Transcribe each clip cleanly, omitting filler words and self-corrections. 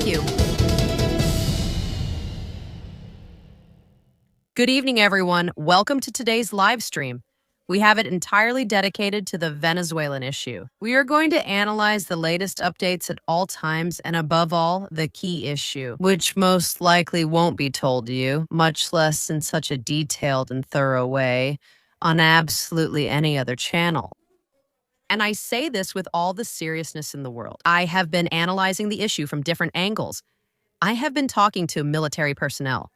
Thank you. Good evening, everyone. Welcome to today's live stream. We have it entirely dedicated to the Venezuelan issue. We are going to analyze the latest updates at all times and, above all, the key issue, which most likely won't be told to you, much less in such a detailed and thorough way, on absolutely any other channel. And I say this with all the seriousness in the world. I have been analyzing the issue from different angles. I have been talking to military personnel,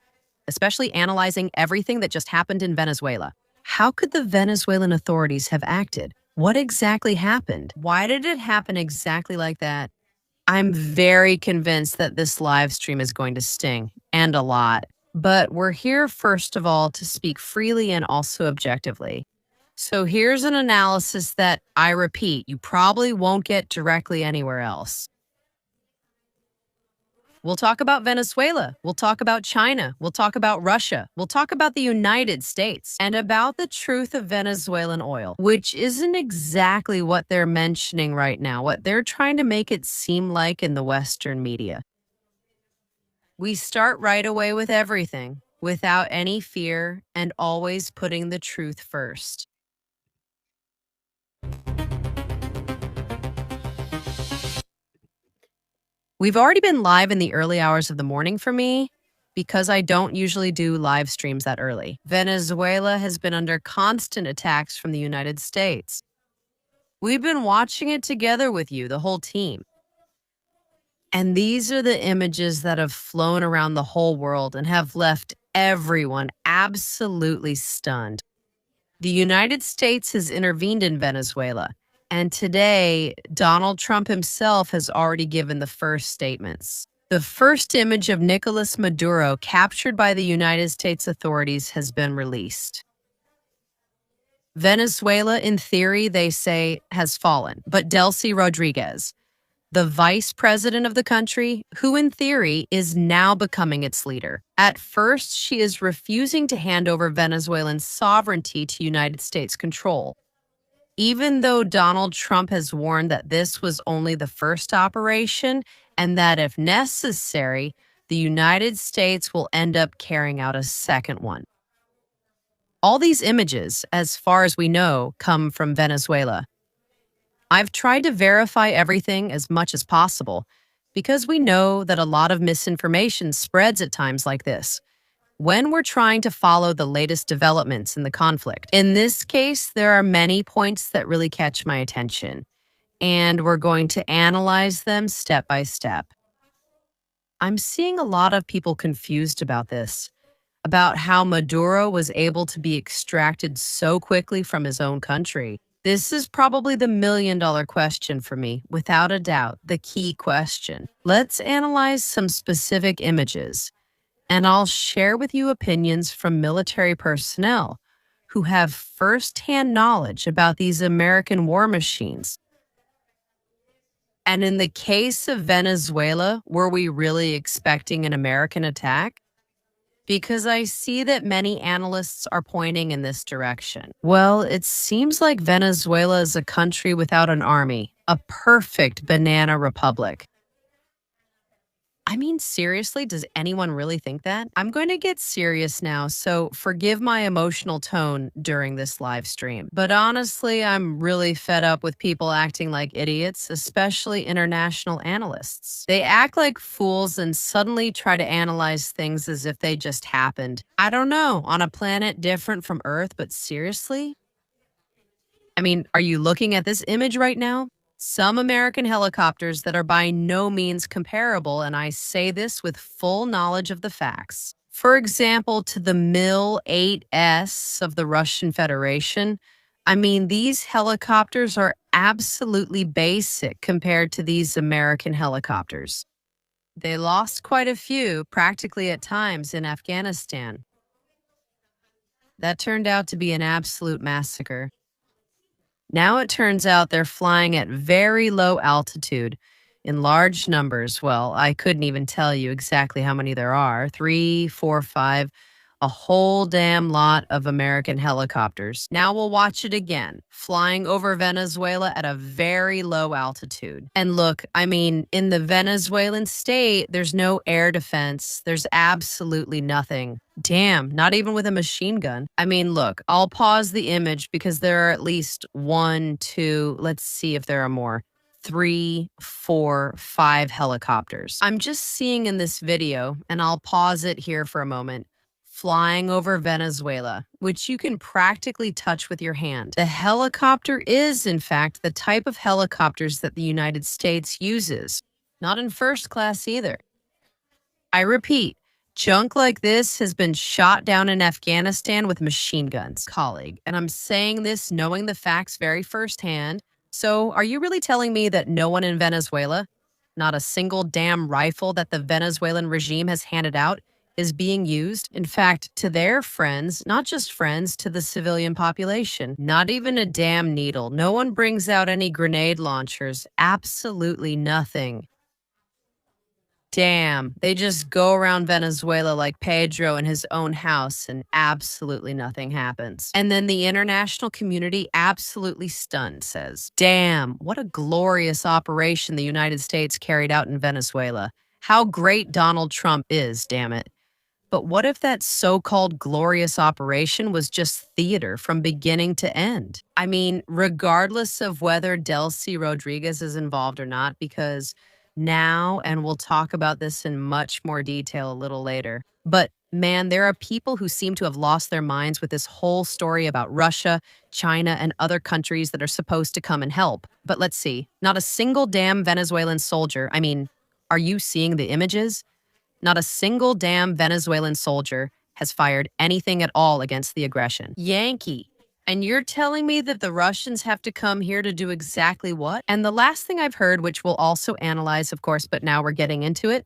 especially analyzing everything that just happened in Venezuela. How could the Venezuelan authorities have acted? What exactly happened? Why did it happen exactly like that? I'm very convinced that this live stream is going to sting, and a lot. But we're here, first of all, to speak freely and also objectively. So here's an analysis that, I repeat, you probably won't get directly anywhere else. We'll talk about Venezuela. We'll talk about China. We'll talk about Russia. We'll talk about the United States and about the truth of Venezuelan oil, which isn't exactly what they're mentioning right now, what they're trying to make it seem like in the Western media. We start right away with everything, without any fear, and always putting the truth first. We've already been live in the early hours of the morning for me because I don't usually do live streams that early. Venezuela has been under constant attacks from the United States. We've been watching it together with you, the whole team. And these are the images that have flown around the whole world and have left everyone absolutely stunned. The United States has intervened in Venezuela. And today, Donald Trump himself has already given the first statements. The first image of Nicolas Maduro captured by the United States authorities has been released. Venezuela, in theory, they say, has fallen. But Delcy Rodriguez, the vice president of the country, who in theory is now becoming its leader. At first, she is refusing to hand over Venezuelan sovereignty to United States control. Even though Donald Trump has warned that this was only the first operation and that if necessary, the United States will end up carrying out a second one. All these images, as far as we know, come from Venezuela. I've tried to verify everything as much as possible because we know that a lot of misinformation spreads at times like this, when we're trying to follow the latest developments in the conflict. In this case, there are many points that really catch my attention, and we're going to analyze them step by step. I'm seeing a lot of people confused about this, about how Maduro was able to be extracted so quickly from his own country. This is probably the million-dollar question for me, without a doubt, the key question. Let's analyze some specific images, and I'll share with you opinions from military personnel who have first-hand knowledge about these American war machines. And in the case of Venezuela, were we really expecting an American attack? Because I see that many analysts are pointing in this direction. Well, it seems like Venezuela is a country without an army, a perfect banana republic. I mean, seriously, does anyone really think that? I'm going to get serious now, so forgive my emotional tone during this live stream. But honestly, I'm really fed up with people acting like idiots, especially international analysts. They act like fools and suddenly try to analyze things as if they just happened. I don't know, on a planet different from Earth, but seriously? I mean, are you looking at this image right now? Some American helicopters that are by no means comparable, and I say this with full knowledge of the facts. For example, to the Mil-8S of the Russian Federation, I mean, these helicopters are absolutely basic compared to these American helicopters. They lost quite a few, practically at times, in Afghanistan. That turned out to be an absolute massacre. Now it turns out they're flying at very low altitude in large numbers. Well, I couldn't even tell you exactly how many there are. 3, 4, 5. A whole damn lot of American helicopters. Now we'll watch it again, flying over Venezuela at a very low altitude. And look, I mean, in the Venezuelan state, there's no air defense. There's absolutely nothing. Damn, not even with a machine gun. I mean, look, I'll pause the image because there are at least one, two, let's see if there are more. 3, 4, 5 helicopters. I'm just seeing in this video, and I'll pause it here for a moment, flying over Venezuela, which you can practically touch with your hand. The helicopter is, in fact, the type of helicopters that the United States uses. Not in first class either. I repeat, junk like this has been shot down in Afghanistan with machine guns, colleague. And I'm saying this knowing the facts very firsthand. So, are you really telling me that no one in Venezuela, not a single damn rifle that the Venezuelan regime has handed out, is being used? In fact, to their friends, not just friends, to the civilian population. Not even a damn needle. No one brings out any grenade launchers. Absolutely nothing. Damn, they just go around Venezuela like Pedro in his own house and absolutely nothing happens. And then the international community, absolutely stunned, says, damn, what a glorious operation the United States carried out in Venezuela. How great Donald Trump is, damn it. But what if that so-called glorious operation was just theater from beginning to end? I mean, regardless of whether Delcy Rodriguez is involved or not, because now, and we'll talk about this in much more detail a little later, but man, there are people who seem to have lost their minds with this whole story about Russia, China, and other countries that are supposed to come and help. But let's see, not a single damn Venezuelan soldier. I mean, are you seeing the images? Not a single damn Venezuelan soldier has fired anything at all against the aggression. Yankee. And you're telling me that the Russians have to come here to do exactly what? And the last thing I've heard, which we'll also analyze, of course, but now we're getting into it,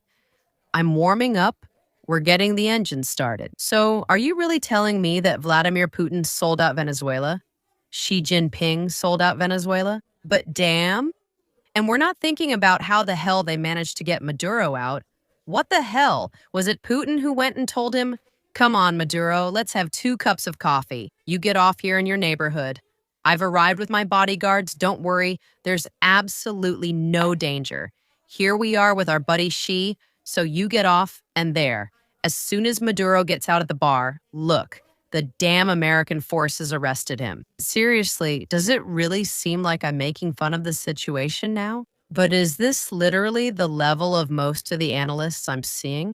I'm warming up. We're getting the engine started. So are you really telling me that Vladimir Putin sold out Venezuela? Xi Jinping sold out Venezuela? But damn. And we're not thinking about how the hell they managed to get Maduro out. What the hell? Was it Putin who went and told him, come on, Maduro, let's have 2 cups of coffee. You get off here in your neighborhood. I've arrived with my bodyguards. Don't worry. There's absolutely no danger. Here we are with our buddy Xi, so you get off and there. As soon as Maduro gets out of the bar, look, the damn American forces arrested him. Seriously, does it really seem like I'm making fun of the situation now? But is this literally the level of most of the analysts I'm seeing?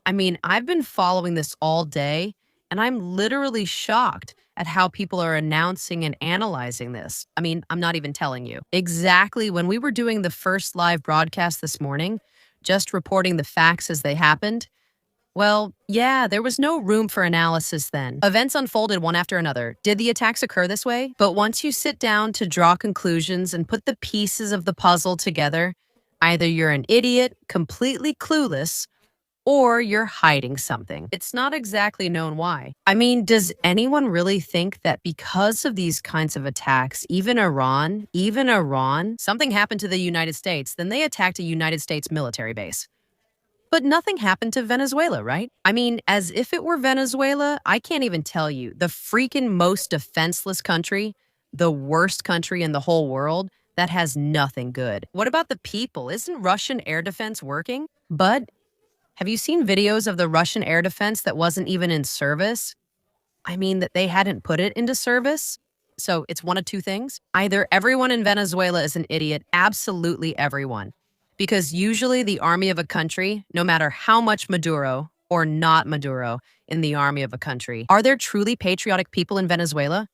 I mean, I've been following this all day, and I'm literally shocked at how people are announcing and analyzing this. I mean, I'm not even telling you. Exactly when we were doing the first live broadcast this morning, just reporting the facts as they happened, well, yeah, there was no room for analysis then. Events unfolded one after another. Did the attacks occur this way? But once you sit down to draw conclusions and put the pieces of the puzzle together, either you're an idiot, completely clueless, or you're hiding something. It's not exactly known why. I mean, does anyone really think that because of these kinds of attacks, even Iran, something happened to the United States, then they attacked a United States military base? But nothing happened to Venezuela, right? I mean, as if it were Venezuela, I can't even tell you. The freaking most defenseless country, the worst country in the whole world, that has nothing good. What about the people? Isn't Russian air defense working? But have you seen videos of the Russian air defense that wasn't even in service? I mean, that they hadn't put it into service? So it's one of 2 things. Either everyone in Venezuela is an idiot, absolutely everyone. Because usually the army of a country, no matter how much Maduro or not Maduro in the army of a country, are there truly patriotic people in Venezuela?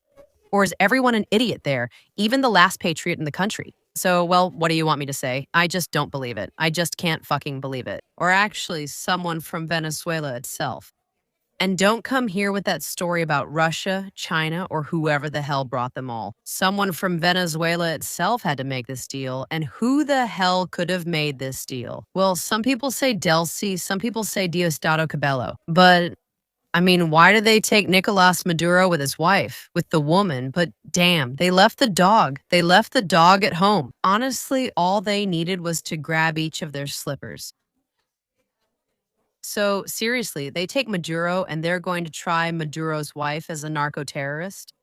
Or is everyone an idiot there, even the last patriot in the country? So, well, what do you want me to say? I just don't believe it. I just can't fucking believe it. Or actually, someone from Venezuela itself. And don't come here with that story about Russia, China, or whoever the hell brought them all. Someone from Venezuela itself had to make this deal, and who the hell could have made this deal? Well, some people say Delcy, some people say Diosdado Cabello. But, I mean, why did they take Nicolas Maduro with his wife, with the woman? But damn, they left the dog. They left the dog at home. Honestly, all they needed was to grab each of their slippers. So, seriously, they take Maduro and they're going to try Maduro's wife as a narco terrorist?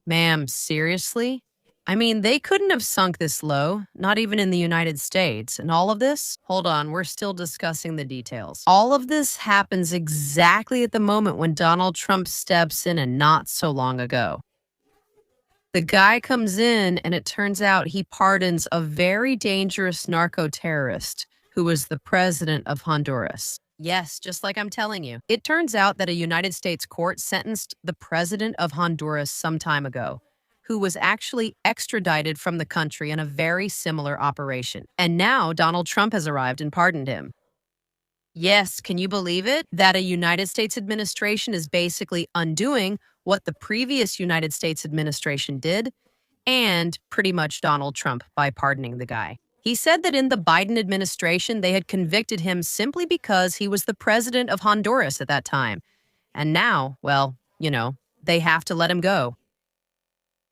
Ma'am, seriously? I mean, they couldn't have sunk this low, not even in the United States. And all of this? Hold on, we're still discussing the details. All of this happens exactly at the moment when Donald Trump steps in and not so long ago. The guy comes in, and it turns out he pardons a very dangerous narco terrorist who was the president of Honduras. Yes, just like I'm telling you. It turns out that a United States court sentenced the president of Honduras some time ago, who was actually extradited from the country in a very similar operation. And now Donald Trump has arrived and pardoned him. Yes, can you believe it? That a United States administration is basically undoing what the previous United States administration did, and pretty much Donald Trump by pardoning the guy. He said that in the Biden administration, they had convicted him simply because he was the president of Honduras at that time. And now, well, they have to let him go.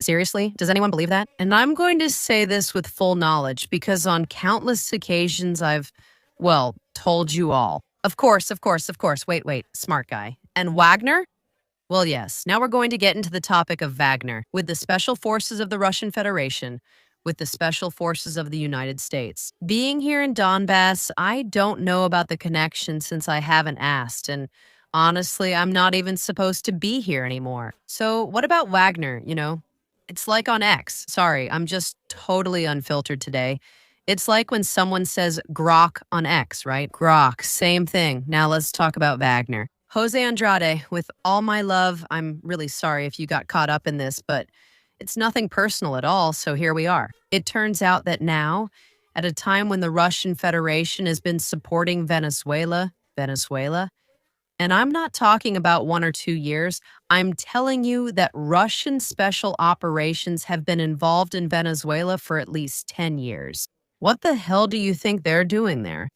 Seriously? Does anyone believe that? And I'm going to say this with full knowledge because on countless occasions I've told you all. Of course. Wait. Smart guy. And Wagner? Well, yes. Now we're going to get into the topic of Wagner with the special forces of the Russian Federation, with the special forces of the United States. Being here in Donbass, I don't know about the connection since I haven't asked. And honestly, I'm not even supposed to be here anymore. So what about Wagner, It's like on X. Sorry, I'm just totally unfiltered today. It's like when someone says grok on X, right? Grok, same thing. Now let's talk about Wagner. Jose Andrade, with all my love, I'm really sorry if you got caught up in this, but it's nothing personal at all, so here we are. It turns out that now, at a time when the Russian Federation has been supporting Venezuela, and I'm not talking about 1 or 2 years. I'm telling you that Russian special operations have been involved in Venezuela for at least 10 years. What the hell do you think they're doing there?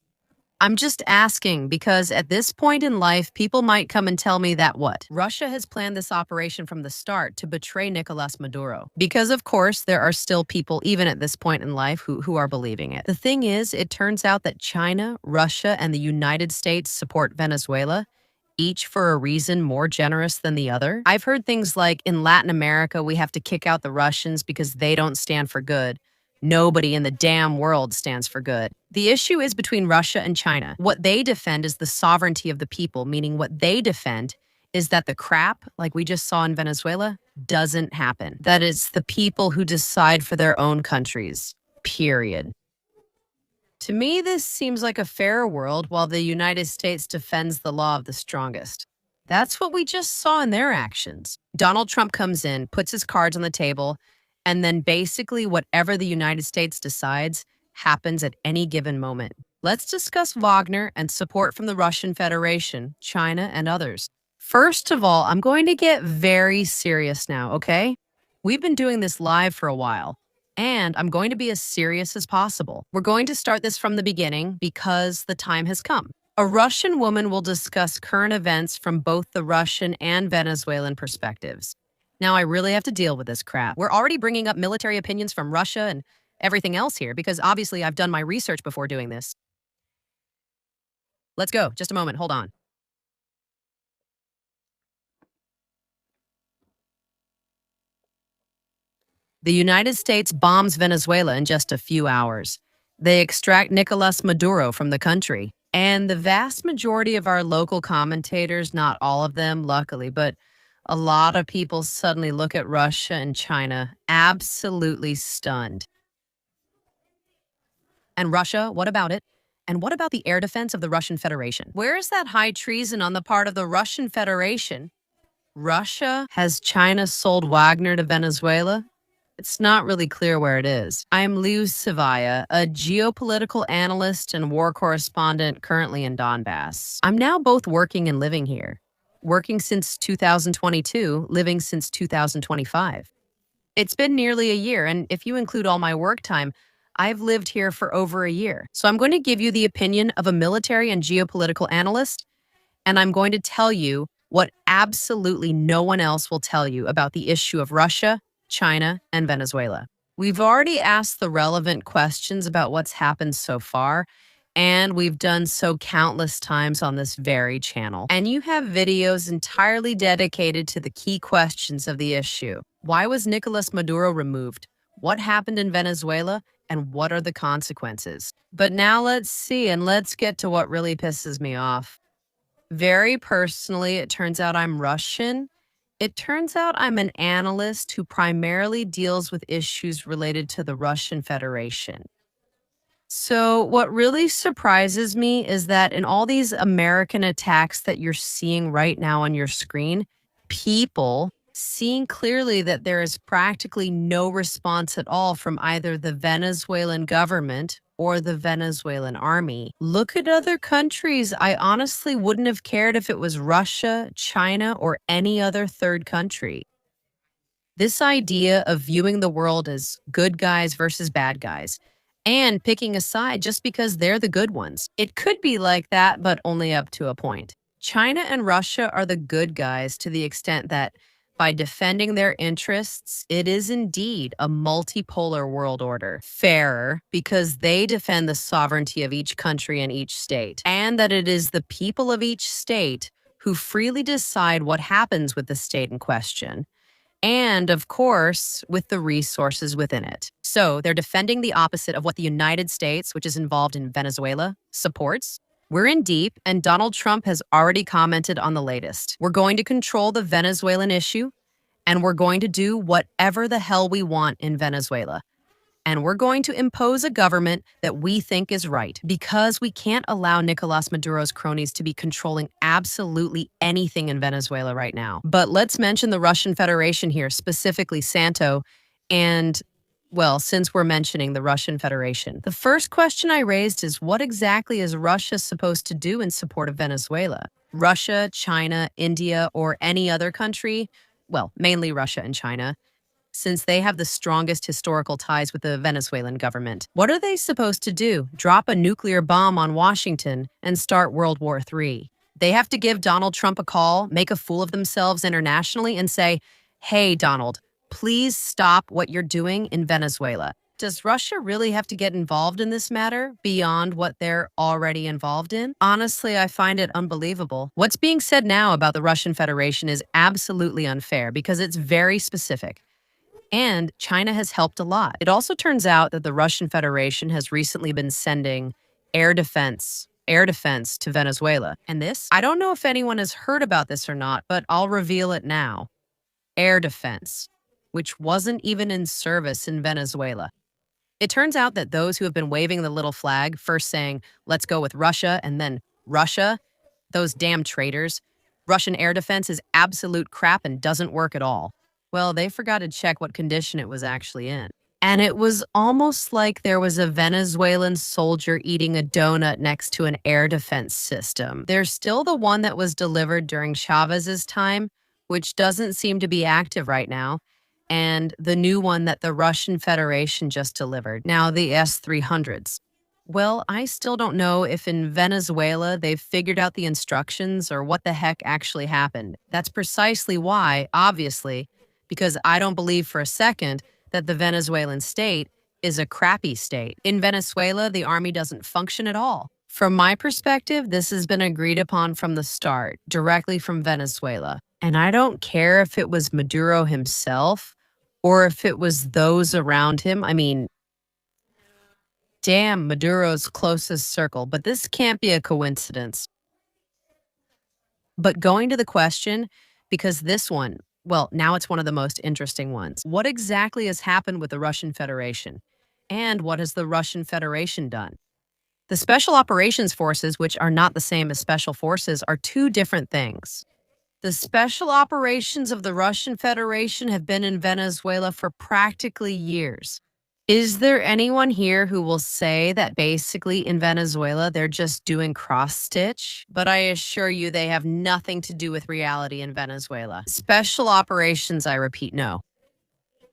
I'm just asking because at this point in life, people might come and tell me that what? Russia has planned this operation from the start to betray Nicolas Maduro. Because, of course, there are still people, even at this point in life, who are believing it. The thing is, it turns out that China, Russia, and the United States support Venezuela, each for a reason more generous than the other. I've heard things like, in Latin America, we have to kick out the Russians because they don't stand for good. Nobody in the damn world stands for good. The issue is between Russia and China. What they defend is the sovereignty of the people, meaning what they defend is that the crap, like we just saw in Venezuela, doesn't happen. That it's the people who decide for their own countries, period. To me, this seems like a fair world while the United States defends the law of the strongest. That's what we just saw in their actions. Donald Trump comes in, puts his cards on the table, and then basically whatever the United States decides happens at any given moment. Let's discuss Wagner and support from the Russian Federation, China, and others. First of all, I'm going to get very serious now, okay? We've been doing this live for a while, and I'm going to be as serious as possible. We're going to start this from the beginning because the time has come. A Russian woman will discuss current events from both the Russian and Venezuelan perspectives. Now, I really have to deal with this crap. We're already bringing up military opinions from Russia and everything else here because obviously I've done my research before doing this. Let's go. Just a moment. Hold on. The United States bombs Venezuela in just a few hours. They extract Nicolas Maduro from the country. And the vast majority of our local commentators, not all of them, luckily, but a lot of people suddenly look at Russia and China absolutely stunned. And Russia, what about it? And what about the air defense of the Russian Federation? Where is that high treason on the part of the Russian Federation? Russia? Has China sold Wagner to Venezuela? It's not really clear where it is. I'm Liu Savaya, a geopolitical analyst and war correspondent currently in Donbass. I'm now both working and living here. Working since 2022, living since 2025. It's been nearly a year, and if you include all my work time, I've lived here for over a year. So I'm going to give you the opinion of a military and geopolitical analyst, and I'm going to tell you what absolutely no one else will tell you about the issue of Russia, China, and Venezuela. We've already asked the relevant questions about what's happened so far, And we've done so countless times on this very channel. And you have videos entirely dedicated to the key questions of the issue. Why was Nicolas Maduro removed? What happened in Venezuela? And what are the consequences? But now let's see, and let's get to what really pisses me off. Very personally, it turns out I'm Russian. It turns out I'm an analyst who primarily deals with issues related to the Russian Federation. So, what really surprises me is that in all these American attacks that you're seeing right now on your screen, people seeing clearly that there is practically no response at all from either the Venezuelan government or the Venezuelan army. Look at other countries. I honestly wouldn't have cared if it was Russia, China, or any other third country. This idea of viewing the world as good guys versus bad guys and picking a side just because they're the good ones. It could be like that, but only up to a point. China and Russia are the good guys to the extent that by defending their interests, it is indeed a multipolar world order. Fairer because they defend the sovereignty of each country and each state, and that it is the people of each state who freely decide what happens with the state in question and, of course, with the resources within it. So they're defending the opposite of what the United States, which is involved in Venezuela, supports. We're in deep, and Donald Trump has already commented on the latest. We're going to control the Venezuelan issue, and we're going to do whatever the hell we want in Venezuela. And we're going to impose a government that we think is right because we can't allow Nicolas Maduro's cronies to be controlling absolutely anything in Venezuela right now. But let's mention the Russian Federation here, specifically Santo. And, well, since we're mentioning the Russian Federation, the first question I raised is what exactly is Russia supposed to do in support of Venezuela? Russia, China, India, or any other country? Well, mainly Russia and China, since they have the strongest historical ties with the Venezuelan government. What are they supposed to do? Drop a nuclear bomb on Washington and start World War III? They have to give Donald Trump a call, make a fool of themselves internationally, and say, hey, Donald, please stop what you're doing in Venezuela. Does Russia really have to get involved in this matter beyond what they're already involved in? Honestly, I find it unbelievable. What's being said now about the Russian Federation is absolutely unfair because it's very specific. And China has helped a lot. It also turns out that the Russian Federation has recently been sending air defense to Venezuela. And this, I don't know if anyone has heard about this or not, but I'll reveal it now. Air defense, which wasn't even in service in Venezuela. It turns out that those who have been waving the little flag, first saying, let's go with Russia, and then Russia, those damn traitors, Russian air defense is absolute crap and doesn't work at all. Well, they forgot to check what condition it was actually in. And it was almost like there was a Venezuelan soldier eating a donut next to an air defense system. There's still the one that was delivered during Chavez's time, which doesn't seem to be active right now, and the new one that the Russian Federation just delivered, now the S-300s. Well, I still don't know if in Venezuela they've figured out the instructions or what the heck actually happened. That's precisely why, obviously, because I don't believe for a second that the Venezuelan state is a crappy state. In Venezuela, the army doesn't function at all. From my perspective, this has been agreed upon from the start, directly from Venezuela. And I don't care if it was Maduro himself or if it was those around him. I mean, damn, Maduro's closest circle, but this can't be a coincidence. But going to the question, because this one, well, now it's one of the most interesting ones. What exactly has happened with the Russian Federation? And what has the Russian Federation done? The Special Operations Forces, which are not the same as Special Forces, are two different things. The Special Operations of the Russian Federation have been in Venezuela for practically years. Is there anyone here who will say that basically in Venezuela they're just doing cross-stitch? But I assure you they have nothing to do with reality in Venezuela. Special operations, I repeat, no.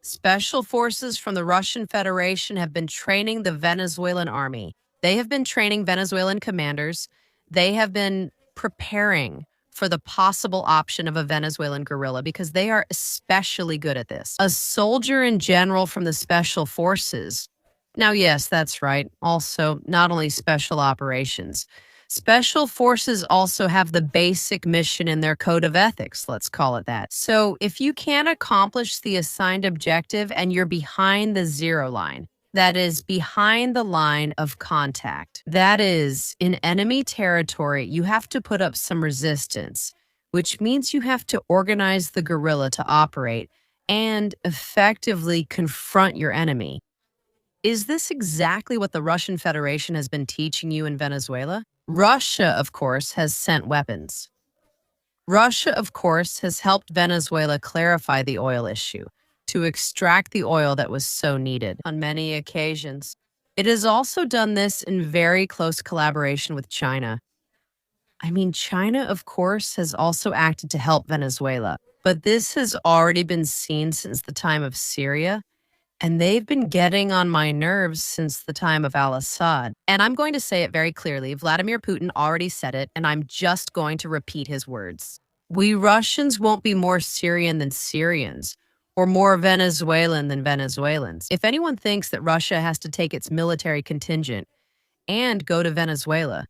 Special forces from the Russian Federation have been training the Venezuelan army. They have been training Venezuelan commanders. They have been preparing for the possible option of a Venezuelan guerrilla because they are especially good at this. A soldier in general from the special forces Now, yes, that's right. Also, not only special operations. Special forces also have the basic mission in their code of ethics, let's call it that. So, if you can't accomplish the assigned objective and you're behind the zero line, that is behind the line of contact, that is in enemy territory, you have to put up some resistance, which means you have to organize the guerrilla to operate and effectively confront your enemy. Is this exactly what the Russian Federation has been teaching you in Venezuela? Russia, of course, has sent weapons. Russia, of course, has helped Venezuela clarify the oil issue to extract the oil that was so needed on many occasions. It has also done this in very close collaboration with China. I mean, China, of course, has also acted to help Venezuela, but this has already been seen since the time of Syria, and they've been getting on my nerves since the time of al-Assad. And I'm going to say it very clearly. Vladimir Putin already said it, and I'm just going to repeat his words. We Russians won't be more Syrian than Syrians, or more Venezuelan than Venezuelans. If anyone thinks that Russia has to take its military contingent and go to Venezuela,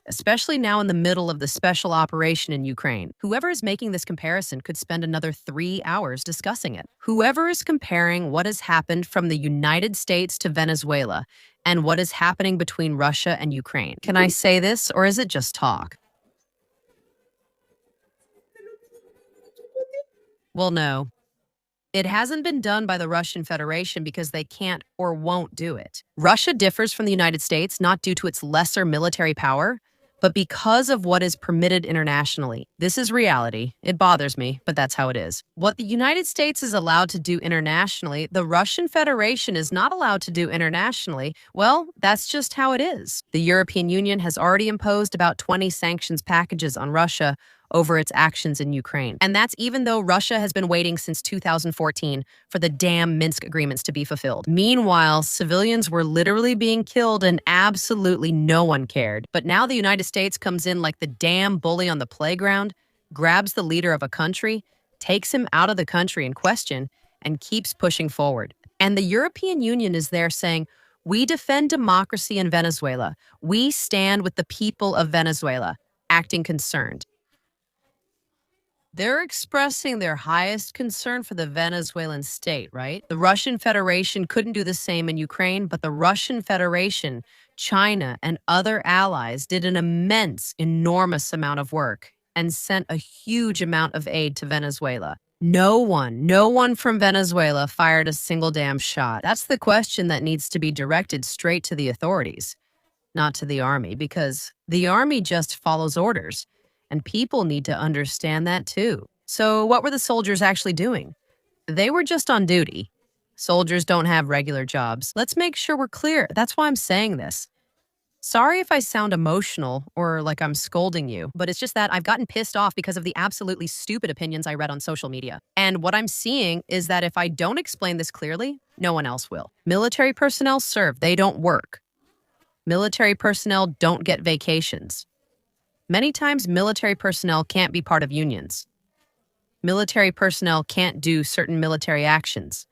especially now in the middle of the special operation in Ukraine. Whoever is making this comparison could spend another 3 hours discussing it. Whoever is comparing what has happened from the United States to Venezuela and what is happening between Russia and Ukraine. Can I say this, or is it just talk? Well, no. It hasn't been done by the Russian Federation because they can't or won't do it. Russia differs from the United States not due to its lesser military power, but because of what is permitted internationally. This is reality. It bothers me, but that's how it is. What the United States is allowed to do internationally, the Russian Federation is not allowed to do internationally. Well, that's just how it is. The European Union has already imposed about 20 sanctions packages on Russia over its actions in Ukraine. And that's even though Russia has been waiting since 2014 for the damn Minsk agreements to be fulfilled. Meanwhile, civilians were literally being killed and absolutely no one cared. But now the United States comes in like the damn bully on the playground, grabs the leader of a country, takes him out of the country in question, and keeps pushing forward. And the European Union is there saying, we defend democracy in Venezuela. We stand with the people of Venezuela, acting concerned. They're expressing their highest concern for the Venezuelan state, right? The Russian Federation couldn't do the same in Ukraine, but the Russian Federation, China, and other allies did an immense, enormous amount of work and sent a huge amount of aid to Venezuela. No one from Venezuela fired a single damn shot. That's the question that needs to be directed straight to the authorities, not to the army, because the army just follows orders. And people need to understand that too. So what were the soldiers actually doing? They were just on duty. Soldiers don't have regular jobs. Let's make sure we're clear. That's why I'm saying this. Sorry if I sound emotional or like I'm scolding you, but it's just that I've gotten pissed off because of the absolutely stupid opinions I read on social media. And what I'm seeing is that if I don't explain this clearly, no one else will. Military personnel serve, they don't work. Military personnel don't get vacations. Many times, military personnel can't be part of unions. Military personnel can't do certain military actions.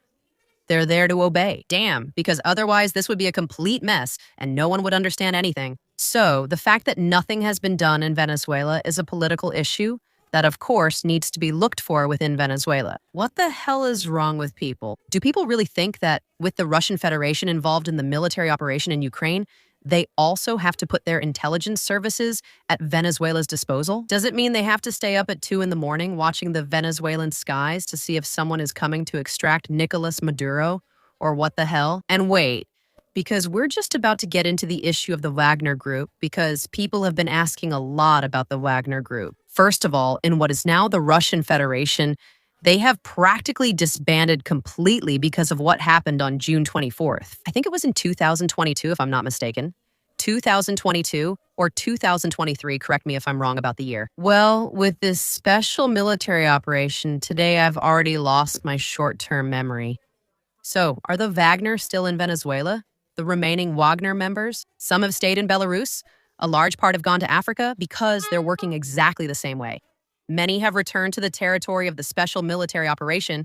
They're there to obey. Damn, because otherwise this would be a complete mess and no one would understand anything. So, the fact that nothing has been done in Venezuela is a political issue that, of course, needs to be looked for within Venezuela. What the hell is wrong with people? Do people really think that with the Russian Federation involved in the military operation in Ukraine, they also have to put their intelligence services at Venezuela's disposal? Does it mean they have to stay up at 2 in the morning watching the Venezuelan skies to see if someone is coming to extract Nicolas Maduro? Or what the hell? And wait, because we're just about to get into the issue of the Wagner Group because people have been asking a lot about the Wagner Group. First of all, in what is now the Russian Federation, they have practically disbanded completely because of what happened on June 24th. I think it was in 2022, if I'm not mistaken. 2022 or 2023, correct me if I'm wrong about the year. Well, with this special military operation, today I've already lost my short-term memory. So, are the Wagner still in Venezuela? The remaining Wagner members? Some have stayed in Belarus. A large part have gone to Africa because they're working exactly the same way. Many have returned to the territory of the special military operation.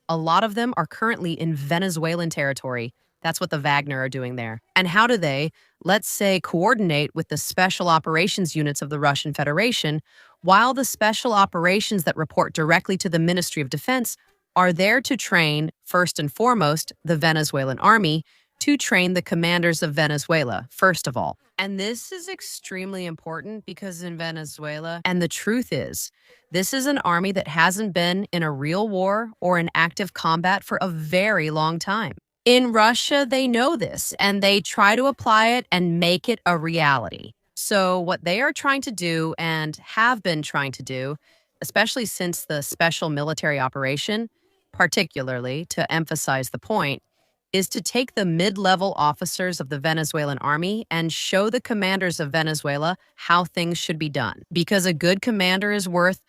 A lot of them are currently in Venezuelan territory That's what the Wagner are doing there. And how do they, let's say, coordinate with the special operations units of the Russian Federation, while the special operations that report directly to the Ministry of Defense are there to train, first and foremost, the Venezuelan army, to train the commanders of Venezuela, first of all. And this is extremely important because in Venezuela, and the truth is, this is an army that hasn't been in a real war or in active combat for a very long time. In Russia, they know this and they try to apply it and make it a reality. So, what they are trying to do and have been trying to do, especially since the special military operation, particularly to emphasize the point, is to take the mid-level officers of the Venezuelan army and show the commanders of Venezuela how things should be done. Because a good commander is worth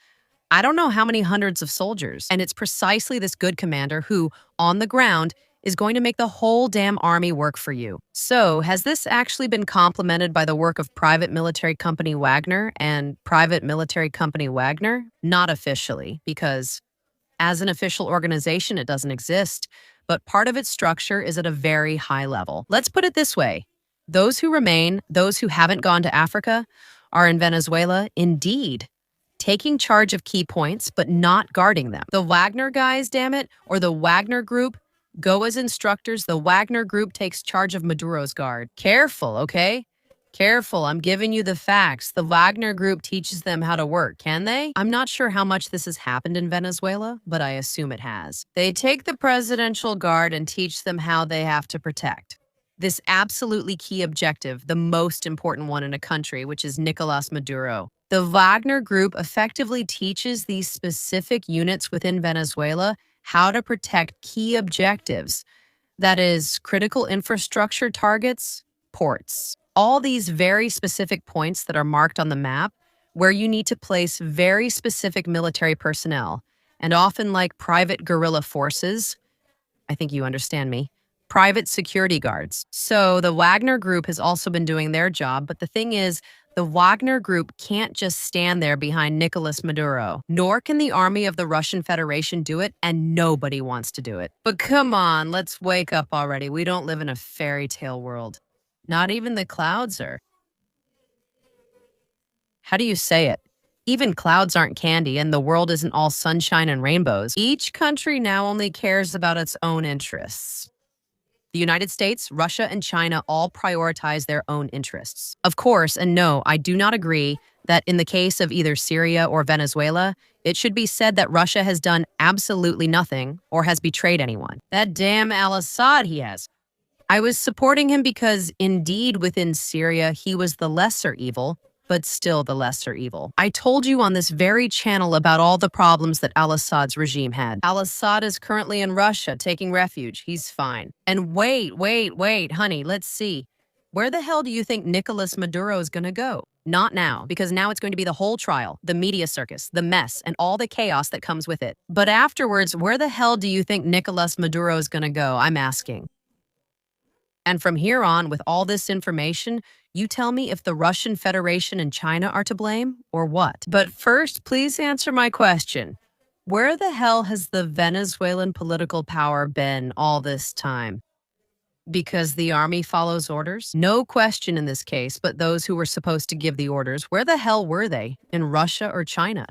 I don't know how many hundreds of soldiers. And it's precisely this good commander who, on the ground, is going to make the whole damn army work for you. So, has this actually been complemented by the work of private military company Wagner and private military company Wagner? Not officially, because as an official organization, it doesn't exist, but part of its structure is at a very high level. Let's put it this way. Those who remain, those who haven't gone to Africa, are in Venezuela, indeed, taking charge of key points, but not guarding them. The Wagner guys, damn it, or the Wagner group, go as instructors. The Wagner group takes charge of Maduro's guard. Careful, okay? Careful, I'm giving you the facts. The Wagner group teaches them how to work, can they? I'm not sure how much this has happened in Venezuela, but I assume it has. They take the presidential guard and teach them how they have to protect this absolutely key objective, the most important one in a country, which is Nicolas Maduro. The Wagner group effectively teaches these specific units within Venezuela how to protect key objectives. That is, critical infrastructure targets, ports. All these very specific points that are marked on the map where you need to place very specific military personnel, and often like private guerrilla forces. I think you understand me. Private security guards. So the Wagner group has also been doing their job, but the thing is, the Wagner group can't just stand there behind Nicolas Maduro, nor can the army of the Russian Federation do it, and nobody wants to do it. But come on, let's wake up already. We don't live in a fairy tale world. Not even the clouds are. How do you say it? Even clouds aren't candy, and the world isn't all sunshine and rainbows. Each country now only cares about its own interests. The United States, Russia, and China all prioritize their own interests. Of course, and no, I do not agree that in the case of either Syria or Venezuela, it should be said that Russia has done absolutely nothing or has betrayed anyone. That damn al-Assad he has. I was supporting him because, indeed, within Syria, he was the lesser evil, but still the lesser evil. I told you on this very channel about all the problems that al-Assad's regime had. Al-Assad is currently in Russia, taking refuge. He's fine. And wait, honey, let's see. Where the hell do you think Nicolas Maduro is gonna go? Not now, because now it's going to be the whole trial, the media circus, the mess, and all the chaos that comes with it. But afterwards, where the hell do you think Nicolas Maduro is gonna go? I'm asking. And from here on, with all this information, you tell me if the Russian Federation and China are to blame or what. But first, please answer my question. Where the hell has the Venezuelan political power been all this time? Because the army follows orders? No question in this case, but those who were supposed to give the orders, where the hell were they? In Russia or China?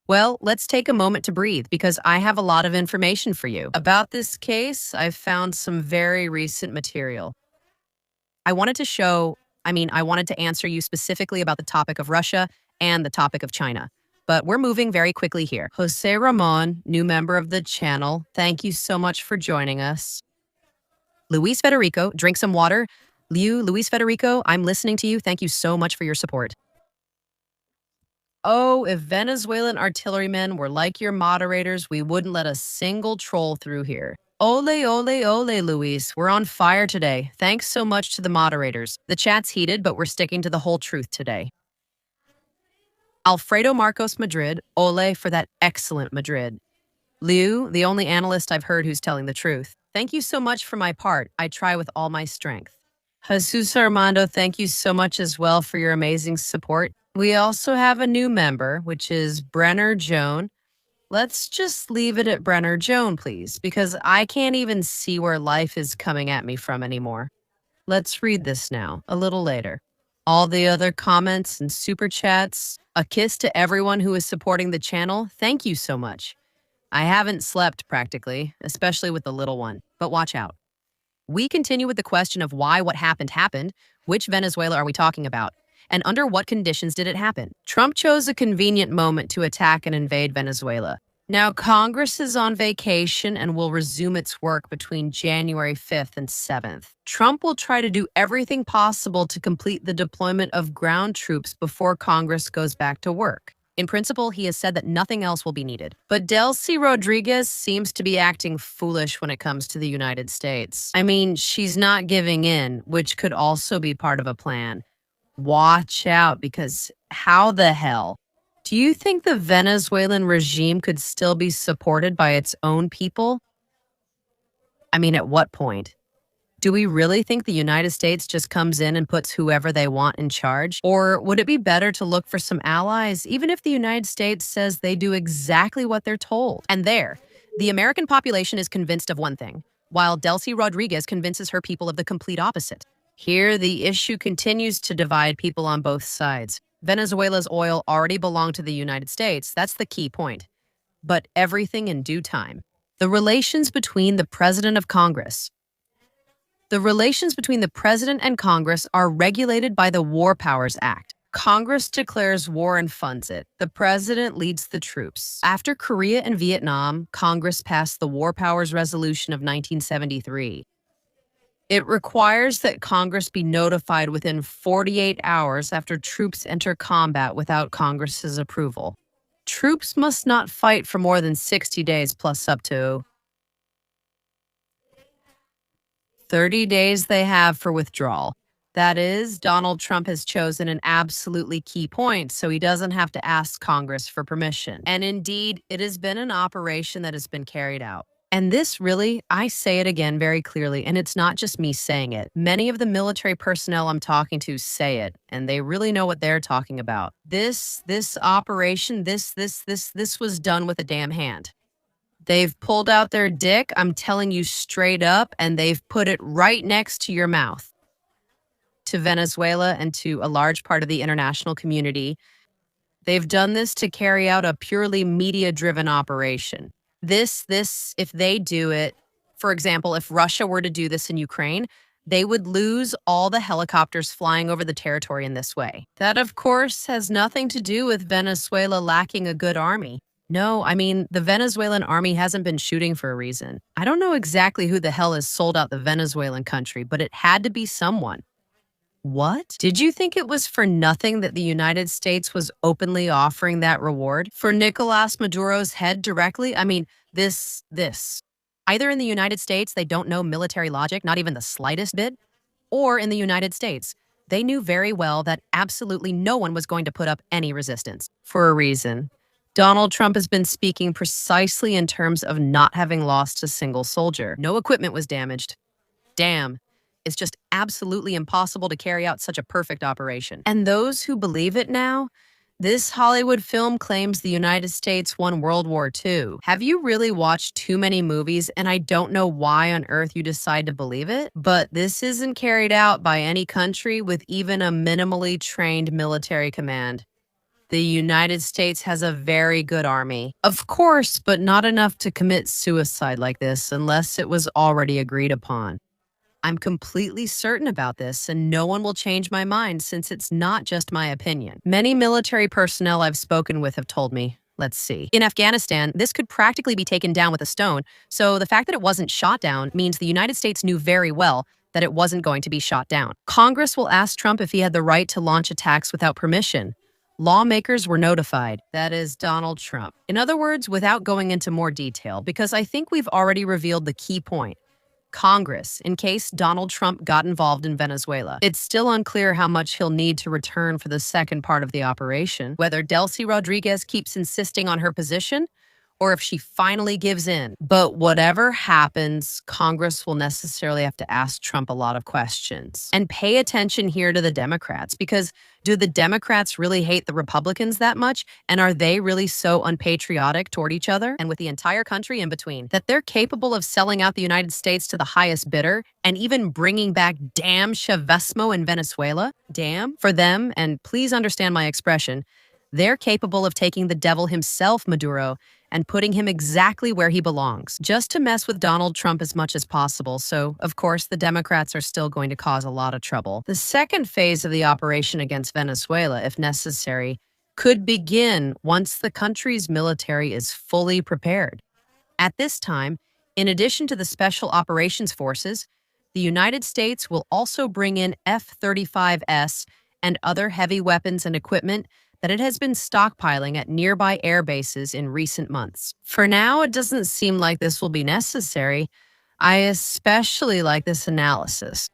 Well, let's take a moment to breathe because I have a lot of information for you. About this case, I've found some very recent material. I wanted to answer you specifically about the topic of Russia and the topic of China. But we're moving very quickly here. Jose Ramon, new member of the channel, thank you so much for joining us. Luis Federico, drink some water. Luis Federico, I'm listening to you. Thank you so much for your support. Oh, if Venezuelan artillerymen were like your moderators, we wouldn't let a single troll through here. Ole, Luis. We're on fire today. Thanks so much to the moderators. The chat's heated, but we're sticking to the whole truth today. Alfredo Marcos Madrid, ole for that excellent Madrid. Liu, the only analyst I've heard who's telling the truth. Thank you so much for my part. I try with all my strength. Jesus Armando, thank you so much as well for your amazing support. We also have a new member, which is Brenner Joan. Let's just leave it at Brenner Joan, please, because I can't even see where life is coming at me from anymore. Let's read this now, a little later. All the other comments and super chats. A kiss to everyone who is supporting the channel. Thank you so much. I haven't slept practically, especially with the little one, but watch out. We continue with the question of why what happened. Which Venezuela are we talking about? And under what conditions did it happen? Trump chose a convenient moment to attack and invade Venezuela. Now, Congress is on vacation and will resume its work between January 5th and 7th. Trump will try to do everything possible to complete the deployment of ground troops before Congress goes back to work. In principle, he has said that nothing else will be needed. But Delcy Rodriguez seems to be acting foolish when it comes to the United States. I mean, she's not giving in, which could also be part of a plan. Watch out, because how the hell? Do you think the Venezuelan regime could still be supported by its own people? I mean, at what point? Do we really think the United States just comes in and puts whoever they want in charge? Or would it be better to look for some allies, even if the United States says they do exactly what they're told? And there, the American population is convinced of one thing, while Delcy Rodriguez convinces her people of the complete opposite. Here, the issue continues to divide people on both sides. Venezuela's oil already belonged to the United States. That's the key point. But everything in due time. The relations between the President of Congress, The relations between the President and Congress are regulated by the War Powers Act. Congress declares war and funds it. The President leads the troops. After Korea and Vietnam, Congress passed the War Powers Resolution of 1973. It requires that Congress be notified within 48 hours after troops enter combat without Congress's approval. Troops must not fight for more than 60 days plus up to 30 days they have for withdrawal. That is, Donald Trump has chosen an absolutely key point, so he doesn't have to ask Congress for permission. And indeed, it has been an operation that has been carried out. And this really, I say it again very clearly, and it's not just me saying it. Many of the military personnel I'm talking to say it, and they really know what they're talking about. This operation, this was done with a damn hand. They've pulled out their dick, I'm telling you straight up, and they've put it right next to your mouth. To Venezuela and to a large part of the international community, they've done this to carry out a purely media-driven operation. If they do it, for example, if Russia were to do this in Ukraine, they would lose all the helicopters flying over the territory in this way. That, of course, has nothing to do with Venezuela lacking a good army. No, I mean, the Venezuelan army hasn't been shooting for a reason. I don't know exactly who the hell has sold out the Venezuelan country, but it had to be someone. What? Did you think it was for nothing that the United States was openly offering that reward? For Nicolas Maduro's head directly? I mean, this. Either in the United States, they don't know military logic, not even the slightest bit, or in the United States, they knew very well that absolutely no one was going to put up any resistance. For a reason. Donald Trump has been speaking precisely in terms of not having lost a single soldier. No equipment was damaged. Damn. It's just absolutely impossible to carry out such a perfect operation. And those who believe it now, this Hollywood film claims the United States won World War II. Have you really watched too many movies? And I don't know why on earth you decide to believe it, but this isn't carried out by any country with even a minimally trained military command. The United States has a very good army. Of course, but not enough to commit suicide like this unless it was already agreed upon. I'm completely certain about this, and no one will change my mind since it's not just my opinion. Many military personnel I've spoken with have told me, let's see. In Afghanistan, this could practically be taken down with a stone, so the fact that it wasn't shot down means the United States knew very well that it wasn't going to be shot down. Congress will ask Trump if he had the right to launch attacks without permission. Lawmakers were notified. That is Donald Trump. In other words, without going into more detail, because I think we've already revealed the key point. Congress, in case Donald Trump got involved in Venezuela. It's still unclear how much he'll need to return for the second part of the operation, whether Delcy Rodriguez keeps insisting on her position, or if she finally gives in. But whatever happens, Congress will necessarily have to ask Trump a lot of questions. And pay attention here to the Democrats, because do the Democrats really hate the Republicans that much? And are they really so unpatriotic toward each other and with the entire country in between that they're capable of selling out the United States to the highest bidder and even bringing back damn Chavismo in Venezuela? Damn for them, and please understand my expression, they're capable of taking the devil himself, Maduro, and putting him exactly where he belongs, just to mess with Donald Trump as much as possible. So, of course, the Democrats are still going to cause a lot of trouble. The second phase of the operation against Venezuela, if necessary, could begin once the country's military is fully prepared. At this time, in addition to the Special Operations Forces, the United States will also bring in F-35S and other heavy weapons and equipment that it has been stockpiling at nearby air bases in recent months. For now, it doesn't seem like this will be necessary. I especially like this analysis.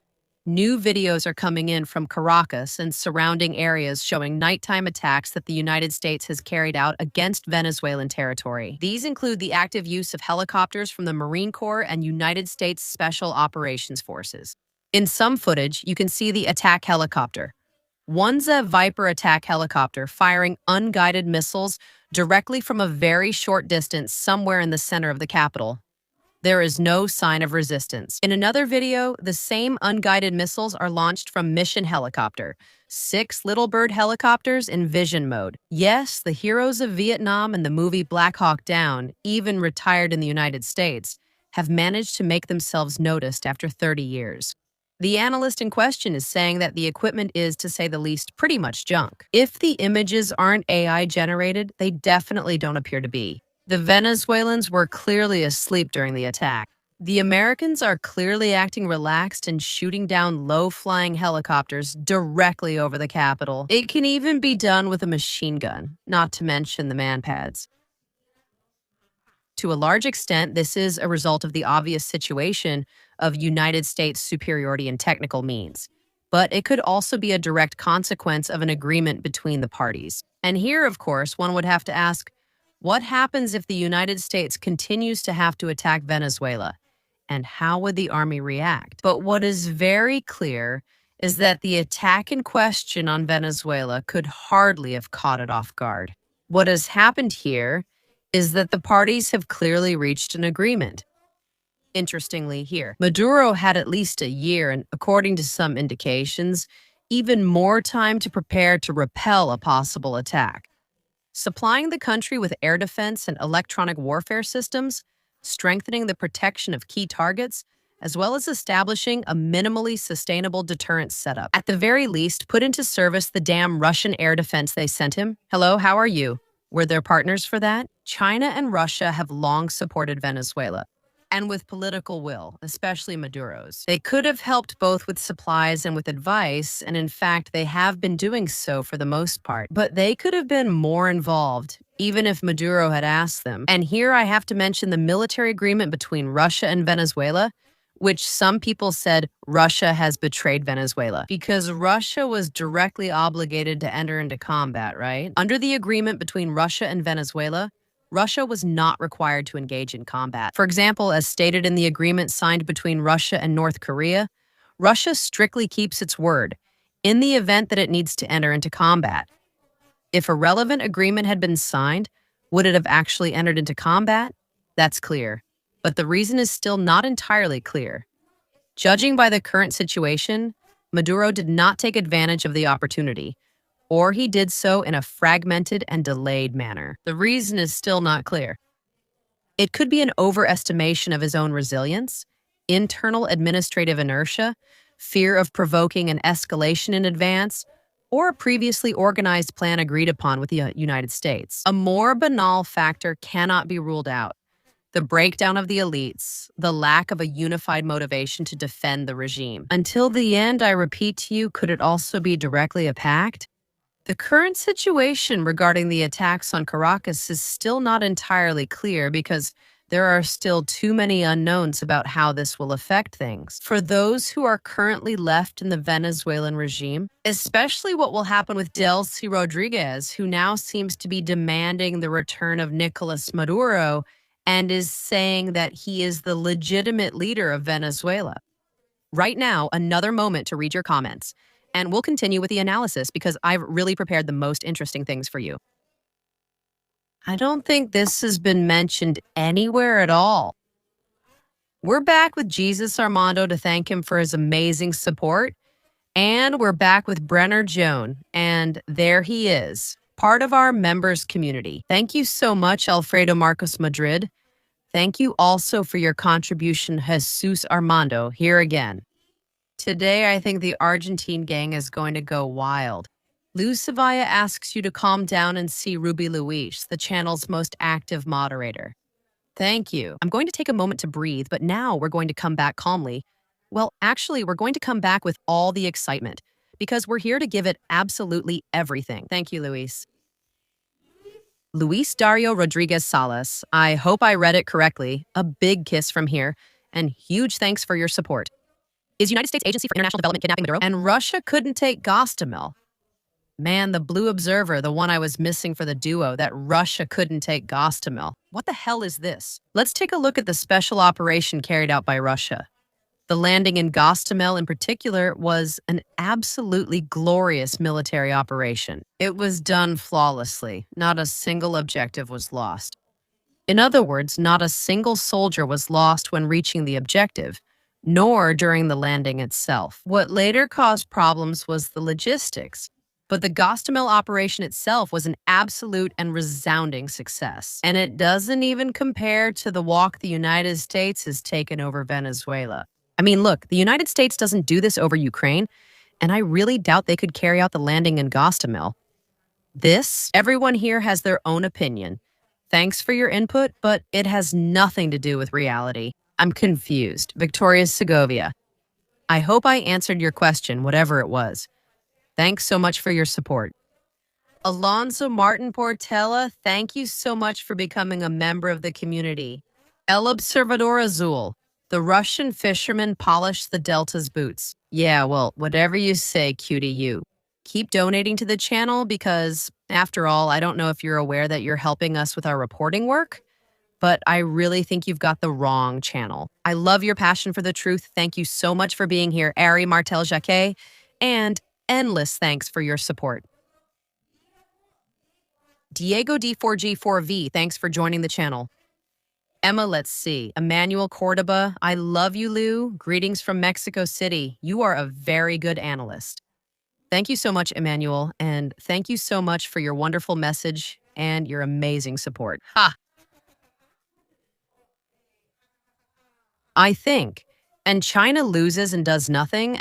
New videos are coming in from Caracas and surrounding areas showing nighttime attacks that the United States has carried out against Venezuelan territory. These include the active use of helicopters from the Marine Corps and United States Special Operations Forces. In some footage, you can see the attack helicopter. One's a Viper attack helicopter firing unguided missiles directly from a very short distance somewhere in the center of the capital. There is no sign of resistance. In another video, the same unguided missiles are launched from Mission Helicopter, 6 Little Bird helicopters in vision mode. Yes, the heroes of Vietnam and the movie Black Hawk Down, even retired in the United States, have managed to make themselves noticed after 30 years. The analyst in question is saying that the equipment is, to say the least, pretty much junk. If the images aren't AI generated, they definitely don't appear to be. The Venezuelans were clearly asleep during the attack. The Americans are clearly acting relaxed and shooting down low-flying helicopters directly over the capital. It can even be done with a machine gun, not to mention the manpads. To a large extent, this is a result of the obvious situation of United States superiority in technical means. But it could also be a direct consequence of an agreement between the parties. And here, of course, one would have to ask, what happens if the United States continues to have to attack Venezuela? And how would the army react? But what is very clear is that the attack in question on Venezuela could hardly have caught it off guard. What has happened here is that the parties have clearly reached an agreement. Interestingly here, Maduro had at least a year and, according to some indications, even more time to prepare to repel a possible attack. Supplying the country with air defense and electronic warfare systems, strengthening the protection of key targets, as well as establishing a minimally sustainable deterrence setup. At the very least, put into service the damn Russian air defense they sent him. Hello, how are you? Were there partners for that? China and Russia have long supported Venezuela, and with political will, especially Maduro's. They could have helped both with supplies and with advice, and in fact, they have been doing so for the most part. But they could have been more involved, even if Maduro had asked them. And here I have to mention the military agreement between Russia and Venezuela, which some people said Russia has betrayed Venezuela because Russia was directly obligated to enter into combat, right? Under the agreement between Russia and Venezuela, Russia was not required to engage in combat. For example, as stated in the agreement signed between Russia and North Korea, Russia strictly keeps its word in the event that it needs to enter into combat. If a relevant agreement had been signed, would it have actually entered into combat? That's clear. But the reason is still not entirely clear. Judging by the current situation, Maduro did not take advantage of the opportunity, or he did so in a fragmented and delayed manner. The reason is still not clear. It could be an overestimation of his own resilience, internal administrative inertia, fear of provoking an escalation in advance, or a previously organized plan agreed upon with the United States. A more banal factor cannot be ruled out: the breakdown of the elites, the lack of a unified motivation to defend the regime. Until the end, I repeat to you, could it also be directly a pact? The current situation regarding the attacks on Caracas is still not entirely clear because there are still too many unknowns about how this will affect things. For those who are currently left in the Venezuelan regime, especially what will happen with Delcy Rodriguez, who now seems to be demanding the return of Nicolas Maduro and is saying that he is the legitimate leader of Venezuela. Right now, another moment to read your comments. And we'll continue with the analysis because I've really prepared the most interesting things for you. I don't think this has been mentioned anywhere at all. We're back with Jesus Armando to thank him for his amazing support. And we're back with Brenner Joan. And there he is, part of our members community. Thank you so much, Alfredo Marcos Madrid. Thank you also for your contribution, Jesus Armando, here again. Today, I think the Argentine gang is going to go wild. Lou Savaya asks you to calm down and see Ruby Luis, the channel's most active moderator. Thank you. I'm going to take a moment to breathe, but now we're going to come back calmly. Well, actually, we're going to come back with all the excitement because we're here to give it absolutely everything. Thank you, Luis. Luis Dario Rodriguez Salas, I hope I read it correctly. A big kiss from here, and huge thanks for your support. Is United States Agency for International Development kidnapping Maduro? And Russia couldn't take Gostomel. Man, the Blue Observer, the one I was missing for the duo, that Russia couldn't take Gostomel. What the hell is this? Let's take a look at the special operation carried out by Russia. The landing in Gostomel in particular was an absolutely glorious military operation. It was done flawlessly. Not a single objective was lost. In other words, not a single soldier was lost when reaching the objective, nor during the landing itself. What later caused problems was the logistics. But the Gostomel operation itself was an absolute and resounding success. And it doesn't even compare to the walk the United States has taken over Venezuela. I mean, look, the United States doesn't do this over Ukraine, and I really doubt they could carry out the landing in Gostomel. Everyone here has their own opinion. Thanks for your input, but it has nothing to do with reality. I'm confused. Victoria Segovia. I hope I answered your question, whatever it was. Thanks so much for your support. Alonso Martin Portela, thank you so much for becoming a member of the community. El Observador Azul, the Russian fisherman polished the Delta's boots. Yeah, well, whatever you say, cutie you. Keep donating to the channel because, after all, I don't know if you're aware that you're helping us with our reporting work, but I really think you've got the wrong channel. I love your passion for the truth. Thank you so much for being here, Ari Martel Jacquet, and endless thanks for your support. Diego D4G4V, thanks for joining the channel. Emma, let's see. Emmanuel Cordoba, I love you, Lou. Greetings from Mexico City. You are a very good analyst. Thank you so much, Emmanuel, and thank you so much for your wonderful message and your amazing support. Ha! I think. And China loses and does nothing.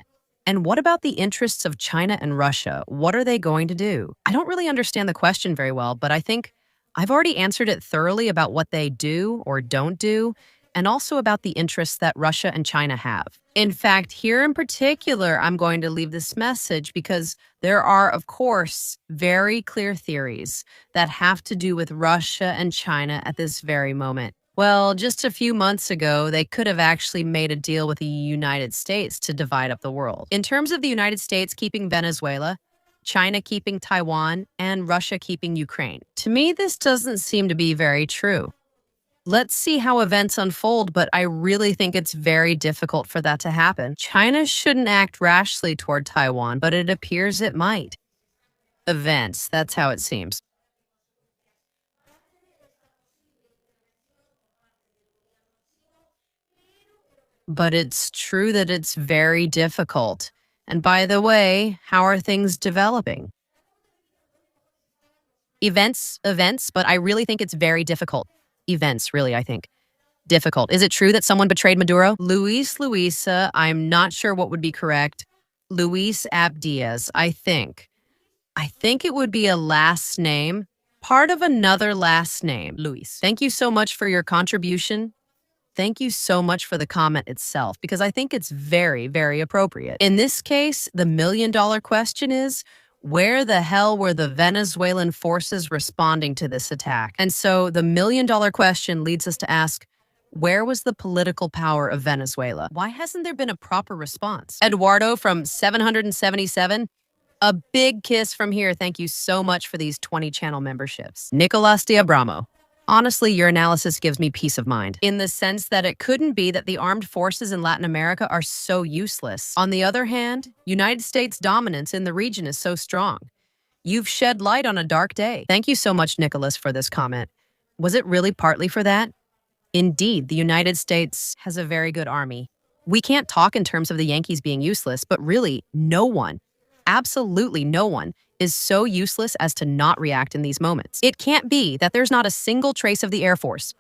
And what about the interests of China and Russia? What are they going to do? I don't really understand the question very well, but I think I've already answered it thoroughly about what they do or don't do, and also about the interests that Russia and China have. In fact, here in particular, I'm going to leave this message because there are, of course, very clear theories that have to do with Russia and China at this very moment. Well, just a few months ago, they could have actually made a deal with the United States to divide up the world. In terms of the United States keeping Venezuela, China keeping Taiwan, and Russia keeping Ukraine. To me, this doesn't seem to be very true. Let's see how events unfold, but I really think it's very difficult for that to happen. China shouldn't act rashly toward Taiwan, but it appears it might. Events, that's how it seems. But it's true that it's very difficult. And by the way, how are things developing? Events, but I really think it's very difficult. Events, really, I think. Difficult. Is it true that someone betrayed Maduro? Luisa, I'm not sure what would be correct. Luis Abdiaz, I think. I think it would be a last name, part of another last name, Luis. Thank you so much for your contribution. Thank you so much for the comment itself, because I think it's very, very appropriate. In this case, the million-dollar question is, where the hell were the Venezuelan forces responding to this attack? And so the million-dollar question leads us to ask, Where was the political power of Venezuela? Why hasn't there been a proper response? Eduardo from 777, a big kiss from here. Thank you so much for these 20 channel memberships. Nicolas Diabramo. Honestly, your analysis gives me peace of mind in the sense that it couldn't be that the armed forces in Latin America are so useless. On the other hand, United States dominance in the region is so strong. You've shed light on a dark day. Thank you so much, Nicholas, for this comment. Was it really partly for that? Indeed, the United States has a very good army. We can't talk in terms of the Yankees being useless, but really, no one, absolutely no one, is so useless as to not react in these moments. It can't be that there's not a single trace of the Air Force.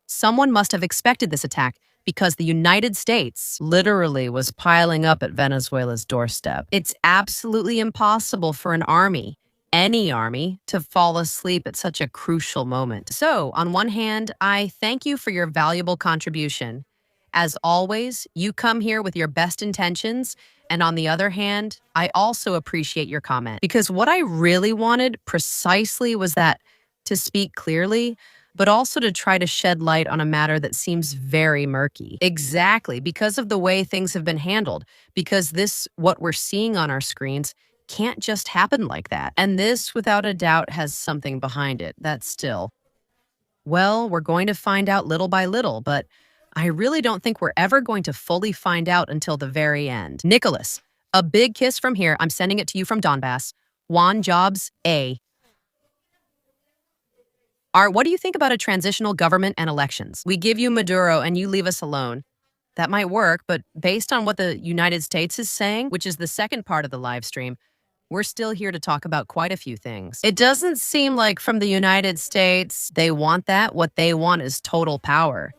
Someone must have expected this attack because the United States literally was piling up at Venezuela's doorstep. It's absolutely impossible for an army, any army, to fall asleep at such a crucial moment. So, on one hand, I thank you for your valuable contribution. As always, you come here with your best intentions, and on the other hand, I also appreciate your comment because what I really wanted precisely was that to speak clearly, but also to try to shed light on a matter that seems very murky. Exactly, because of the way things have been handled, because what we're seeing on our screens, can't just happen like that. And this, without a doubt, has something behind it. That's still, well, we're going to find out little by little, but I really don't think we're ever going to fully find out until the very end. Nicholas, a big kiss from here. I'm sending it to you from Donbass. Juan Jobs A. Art, what do you think about a transitional government and elections? We give you Maduro and you leave us alone. That might work, but based on what the United States is saying, which is the second part of the live stream, we're still here to talk about quite a few things. It doesn't seem like from the United States they want that. What they want is total power.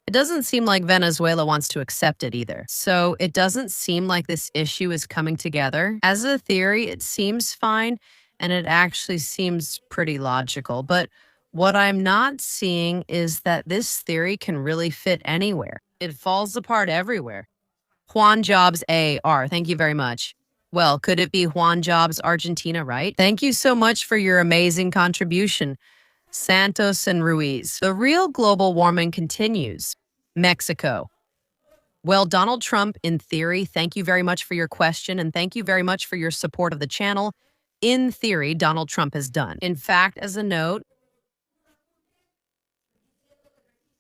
It doesn't seem like Venezuela wants to accept it either. So it doesn't seem like this issue is coming together. As a theory, it seems fine, and it actually seems pretty logical. But what I'm not seeing is that this theory can really fit anywhere. It falls apart everywhere. Juan Jobs AR, thank you very much. Well, could it be Juan Jobs Argentina, right? Thank you so much for your amazing contribution. Santos and Ruiz. The real global warming continues. Mexico. Well, Donald Trump, in theory, thank you very much for your question, and thank you very much for your support of the channel. In theory, Donald Trump has done. In fact, as a note,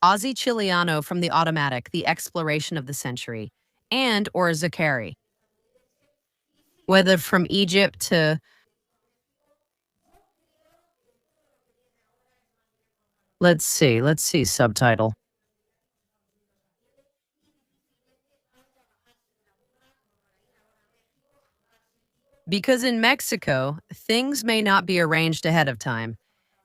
Ozzy Chiliano from the Automatic, the exploration of the century, and or Zakari. Whether from Egypt to let's see subtitle. Because in Mexico, things may not be arranged ahead of time.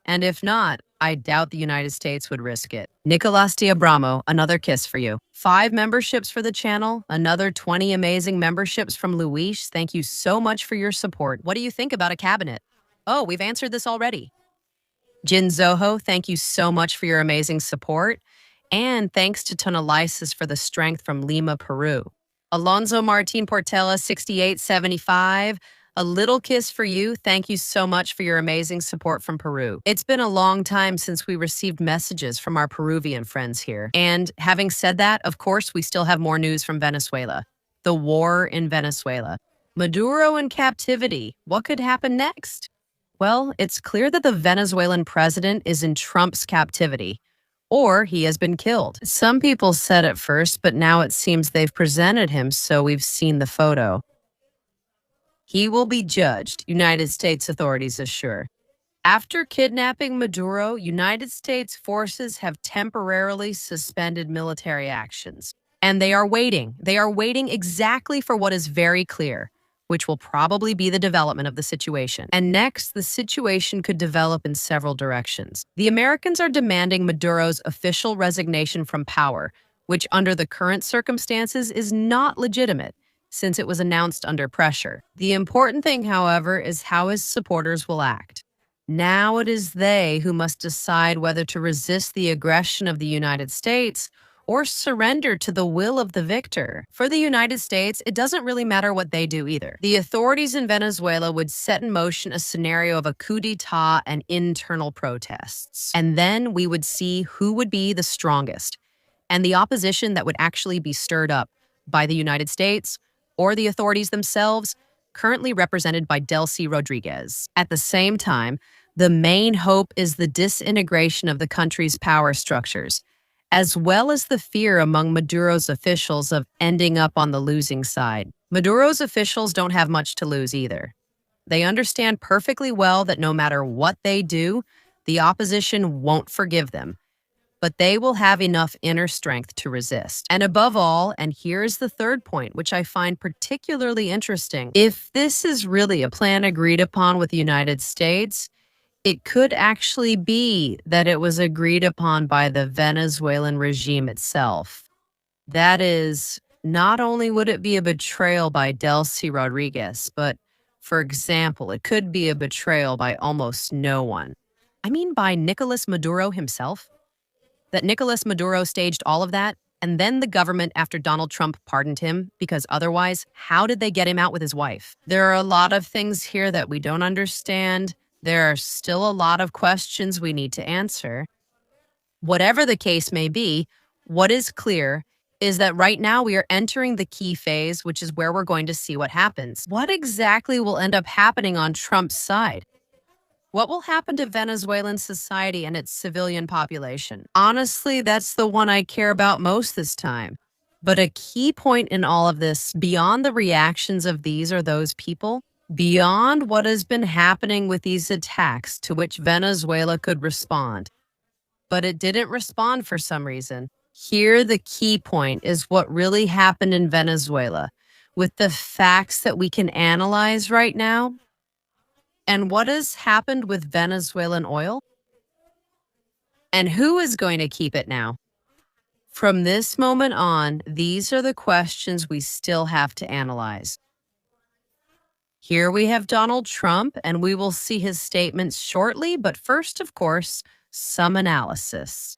And if not, I doubt the United States would risk it. Nicolas Diabramo, another kiss for you. 5 memberships for the channel, another 20 amazing memberships from Luis. Thank you so much for your support. What do you think about a cabinet? Oh, we've answered this already. Jin Zoho, thank you so much for your amazing support. And thanks to Tonalisis for the strength from Lima, Peru. Alonso Martin Portela, 6875. A little kiss for you. Thank you so much for your amazing support from Peru. It's been a long time since we received messages from our Peruvian friends here. And having said that, of course, we still have more news from Venezuela. The war in Venezuela. Maduro in captivity. What could happen next? Well, it's clear that the Venezuelan president is in Trump's captivity, or he has been killed. Some people said at first, but now it seems they've presented him, so we've seen the photo. He will be judged, United States authorities assure. After kidnapping Maduro, United States forces have temporarily suspended military actions. And they are waiting. They are waiting exactly for what is very clear, which will probably be the development of the situation. And next, the situation could develop in several directions. The Americans are demanding Maduro's official resignation from power, which under the current circumstances is not legitimate, since it was announced under pressure. The important thing, however, is how his supporters will act. Now it is they who must decide whether to resist the aggression of the United States or surrender to the will of the victor. For the United States, it doesn't really matter what they do either. The authorities in Venezuela would set in motion a scenario of a coup d'etat and internal protests. And then we would see who would be the strongest. and the opposition that would actually be stirred up by the United States or the authorities themselves, currently represented by Delcy Rodriguez. At the same time, the main hope is the disintegration of the country's power structures, as well as the fear among Maduro's officials of ending up on the losing side. Maduro's officials don't have much to lose either. They understand perfectly well that no matter what they do, the opposition won't forgive them, but they will have enough inner strength to resist. And above all, and here's the third point, which I find particularly interesting, if this is really a plan agreed upon with the United States, it could actually be that it was agreed upon by the Venezuelan regime itself. That is, not only would it be a betrayal by Delcy Rodriguez, but, for example, it could be a betrayal by almost no one. I mean by Nicolas Maduro himself. That Nicolas Maduro staged all of that, and then the government after Donald Trump pardoned him, because otherwise, how did they get him out with his wife? There are a lot of things here that we don't understand. There are still a lot of questions we need to answer. Whatever the case may be, what is clear is that right now we are entering the key phase, which is where we're going to see what happens. What exactly will end up happening on Trump's side? What will happen to Venezuelan society and its civilian population? Honestly, that's the one I care about most this time. But a key point in all of this, beyond the reactions of these or those people, beyond what has been happening with these attacks to which Venezuela could respond, but it didn't respond for some reason. Here, the key point is what really happened in Venezuela with the facts that we can analyze right now. And what has happened with Venezuelan oil? And who is going to keep it now? From this moment on, these are the questions we still have to analyze. Here we have Donald Trump, and we will see his statements shortly, but first, of course, some analysis.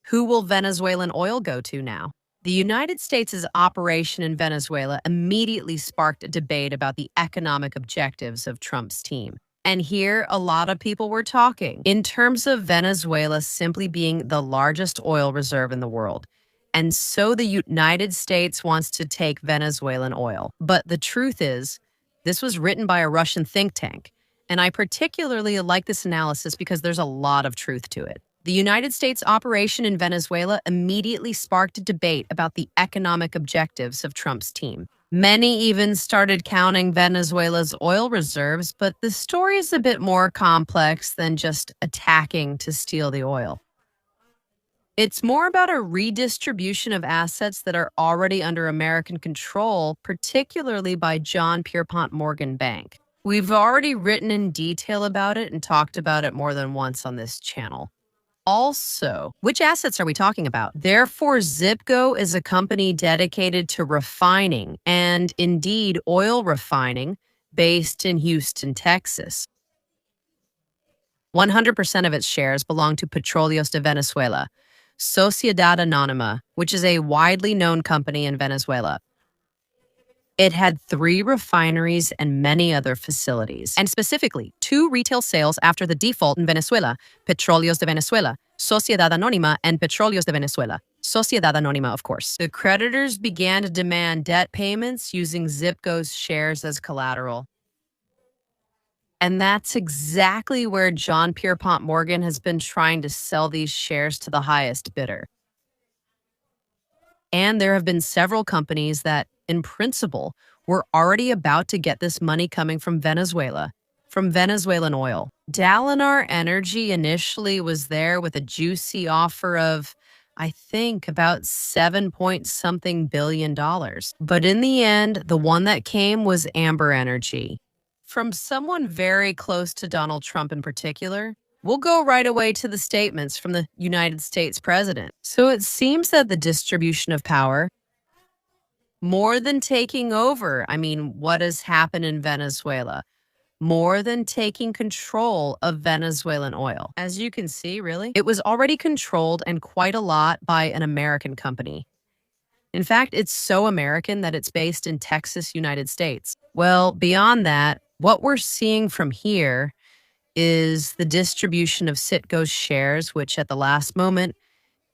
Who will Venezuelan oil go to now? The United States' operation in Venezuela immediately sparked a debate about the economic objectives of Trump's team. And here, a lot of people were talking in terms of Venezuela simply being the largest oil reserve in the world. And so the United States wants to take Venezuelan oil. But the truth is, this was written by a Russian think tank. And I particularly like this analysis because there's a lot of truth to it. The United States operation in Venezuela immediately sparked a debate about the economic objectives of Trump's team. Many even started counting Venezuela's oil reserves, but the story is a bit more complex than just attacking to steal the oil. It's more about a redistribution of assets that are already under American control, particularly by John Pierpont Morgan Bank. We've already written in detail about it and talked about it more than once on this channel. Also, which assets are we talking about? Therefore, Zipco is a company dedicated to refining and indeed oil refining based in Houston, Texas. 100% of its shares belong to Petróleos de Venezuela, Sociedad Anónima, which is a widely known company in Venezuela. It had 3 refineries and many other facilities, and specifically 2 retail sales after the default in Venezuela, Petróleos de Venezuela, Sociedad Anónima, and Petróleos de Venezuela, Sociedad Anónima, of course. The creditors began to demand debt payments using Zipco's shares as collateral. And that's exactly where John Pierpont Morgan has been trying to sell these shares to the highest bidder. And there have been several companies that, in principle, were already about to get this money coming from Venezuela, from Venezuelan oil. Dalinar Energy initially was there with a juicy offer of, I think, about $7-point-something billion. But in the end, the one that came was Amber Energy. From someone very close to Donald Trump in particular. We'll go right away to the statements from the United States president. So it seems that the distribution of power, more than taking over, what has happened in Venezuela, more than taking control of Venezuelan oil. As you can see, really, it was already controlled and quite a lot by an American company. In fact, it's so American that it's based in Texas, United States. Well, beyond that, what we're seeing from here is the distribution of Citgo's shares, which at the last moment,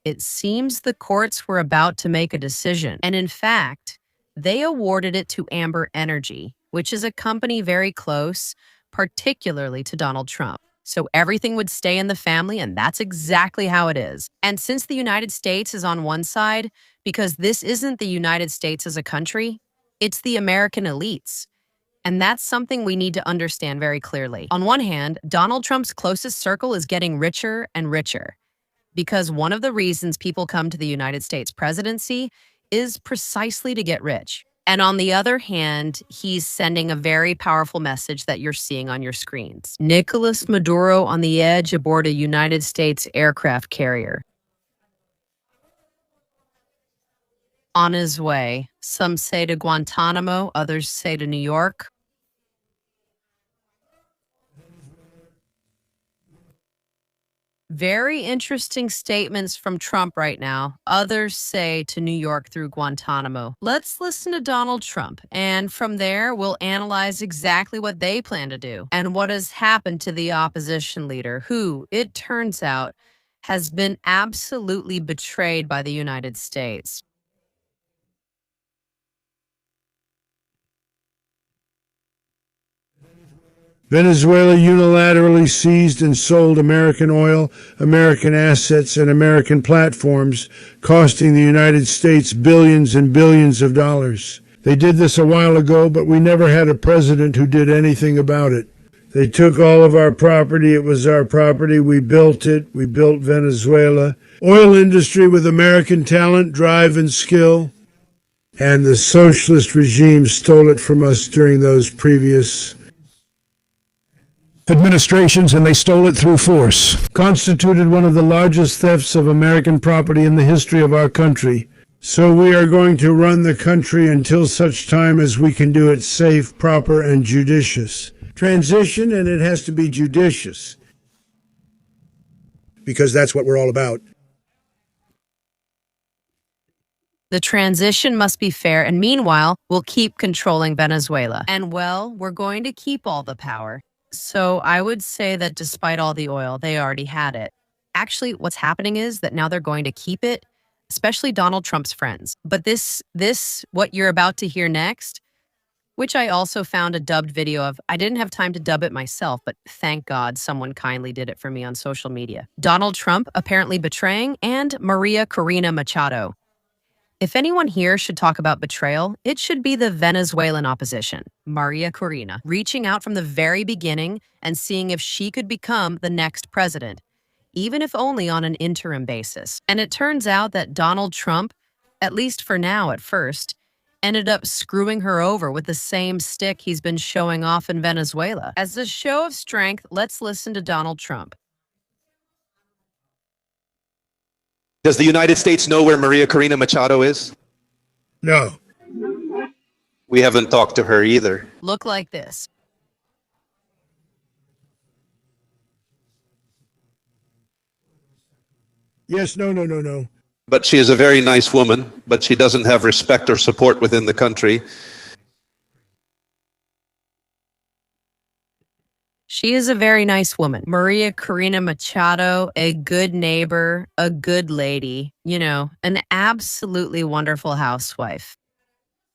It seems the courts were about to make a decision. And in fact, they awarded it to Amber Energy, which is a company very close, particularly to Donald Trump. So everything would stay in the family, and that's exactly how it is. And since the United States is on one side, because this isn't the United States as a country, it's the American elites. And that's something we need to understand very clearly. On one hand, Donald Trump's closest circle is getting richer and richer because one of the reasons people come to the United States presidency is precisely to get rich. And on the other hand, he's sending a very powerful message that you're seeing on your screens. Nicolas Maduro on the edge aboard a United States aircraft carrier. On his way, some say to Guantanamo, others say to New York. Very interesting statements from Trump right now. Others say to New York through Guantanamo. Let's listen to Donald Trump, and from there, we'll analyze exactly what they plan to do and what has happened to the opposition leader, who, it turns out, has been absolutely betrayed by the United States. Venezuela unilaterally seized and sold American oil, American assets, and American platforms, costing the United States billions and billions of dollars. They did this a while ago, but we never had a president who did anything about it. They took all of our property. It was our property. We built it. We built Venezuela. Oil industry with American talent, drive, and skill. And the socialist regime stole it from us during those previous administrations, and they stole it through force. Constituted one of the largest thefts of American property in the history of our country. So we are going to run the country until such time as we can do it safe, proper, and judicious. Transition, and it has to be judicious. Because that's what we're all about. The transition must be fair, and meanwhile, we'll keep controlling Venezuela. And well, we're going to keep all the power. So I would say that despite all the oil, they already had it. Actually, what's happening is that now they're going to keep it, especially Donald Trump's friends. But this, what you're about to hear next, which I also found a dubbed video of. I didn't have time to dub it myself, but thank God someone kindly did it for me on social media. Donald Trump apparently betraying and Maria Corina Machado. If anyone here should talk about betrayal, it should be the Venezuelan opposition, Maria Corina, reaching out from the very beginning and seeing if she could become the next president, even if only on an interim basis. And it turns out that Donald Trump, at least for now at first, ended up screwing her over with the same stick he's been showing off in Venezuela. As a show of strength, let's listen to Donald Trump. Does the United States know where Maria Corina Machado is? No. We haven't talked to her either. Look like this. Yes, no. But she is a very nice woman, but she doesn't have respect or support within the country. She is a very nice woman. Maria Corina Machado, a good neighbor, a good lady, an absolutely wonderful housewife.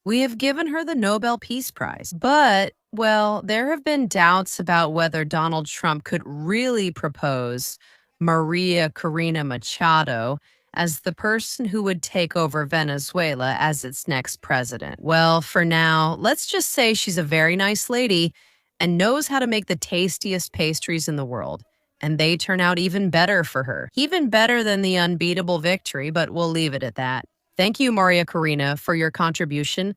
We have given her the Nobel Peace Prize, but, well, there have been doubts about whether Donald Trump could really propose Maria Corina Machado as the person who would take over Venezuela as its next president. Well, for now, let's just say she's a very nice lady and knows how to make the tastiest pastries in the world. And they turn out even better for her. Even better than the unbeatable victory, but we'll leave it at that. Thank you, Maria Corina, for your contribution.